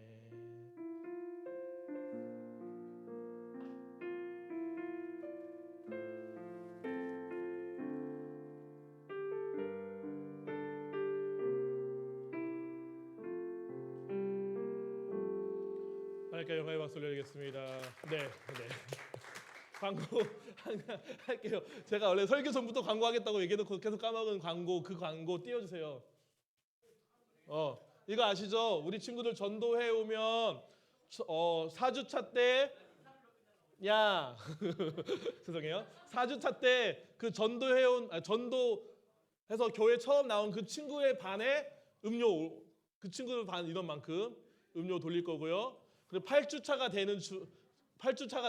하나님께 영광의 박수 올려드리겠습니다. 네. 광고 할게요. 제가 원래 설교 전부터 광고하겠다고 얘기해놓고 계속 까먹은 광고, 그 광고 띄워주세요. 이거 아시죠? 우리 친구들 전도회 오면 4주차 때 죄송해요. 4주차 때 그 전도회 전도해서 교회 처음 나온 그 친구의 반에 음료, 그 친구들 반 인원만큼 음료 돌릴 거고요. 그리고 8주차가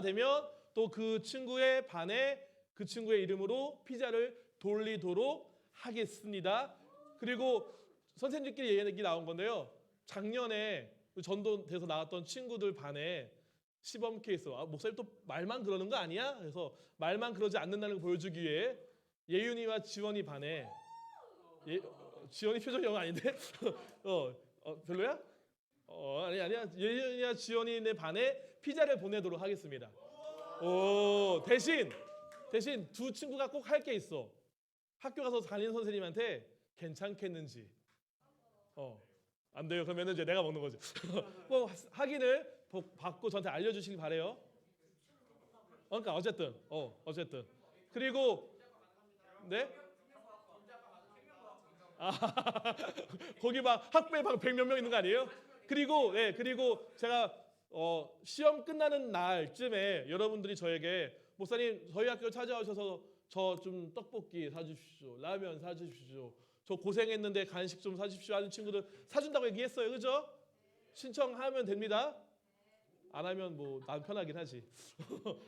되면 또 그 친구의 반에 그 친구의 이름으로 피자를 돌리도록 하겠습니다. 그리고 선생님들끼리 얘기 나온 건데요. 작년에 전도돼서 나왔던 친구들 반에 시범 케이스, 목사님 또 말만 그러는 거 아니야? 그래서 말만 그러지 않는다는 걸 보여주기 위해 예윤이와 지원이 반에 지원이 표정이 영 아닌데? 별로야? 아니야. 예윤이와 지원이네 반에 피자를 보내도록 하겠습니다. 대신 두 친구가 꼭 할 게 있어. 학교 가서 담임 선생님한테 괜찮겠는지. 안 돼요. 그러면은 이제 내가 먹는 거지. 뭐 확인을 받고 저한테 알려주시길 바래요. 그러니까 어쨌든 그리고 네? 거기 막 학부에 막 100몇 명 있는 거 아니에요? 그리고 제가 시험 끝나는 날쯤에 여러분들이 저에게 목사님 저희 학교 찾아오셔서 저 좀 떡볶이 사주십시오, 라면 사주십시오, 저 고생했는데 간식 좀 사주십시오 하는 친구들 사준다고 얘기했어요. 그죠? 신청하면 됩니다. 안 하면 뭐 난 편하긴 하지.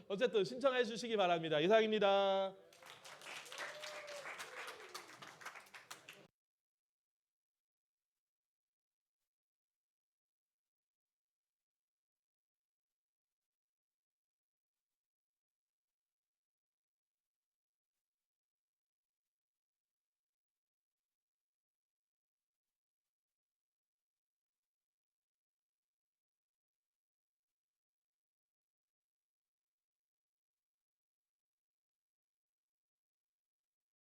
어쨌든 신청해 주시기 바랍니다. 이상입니다.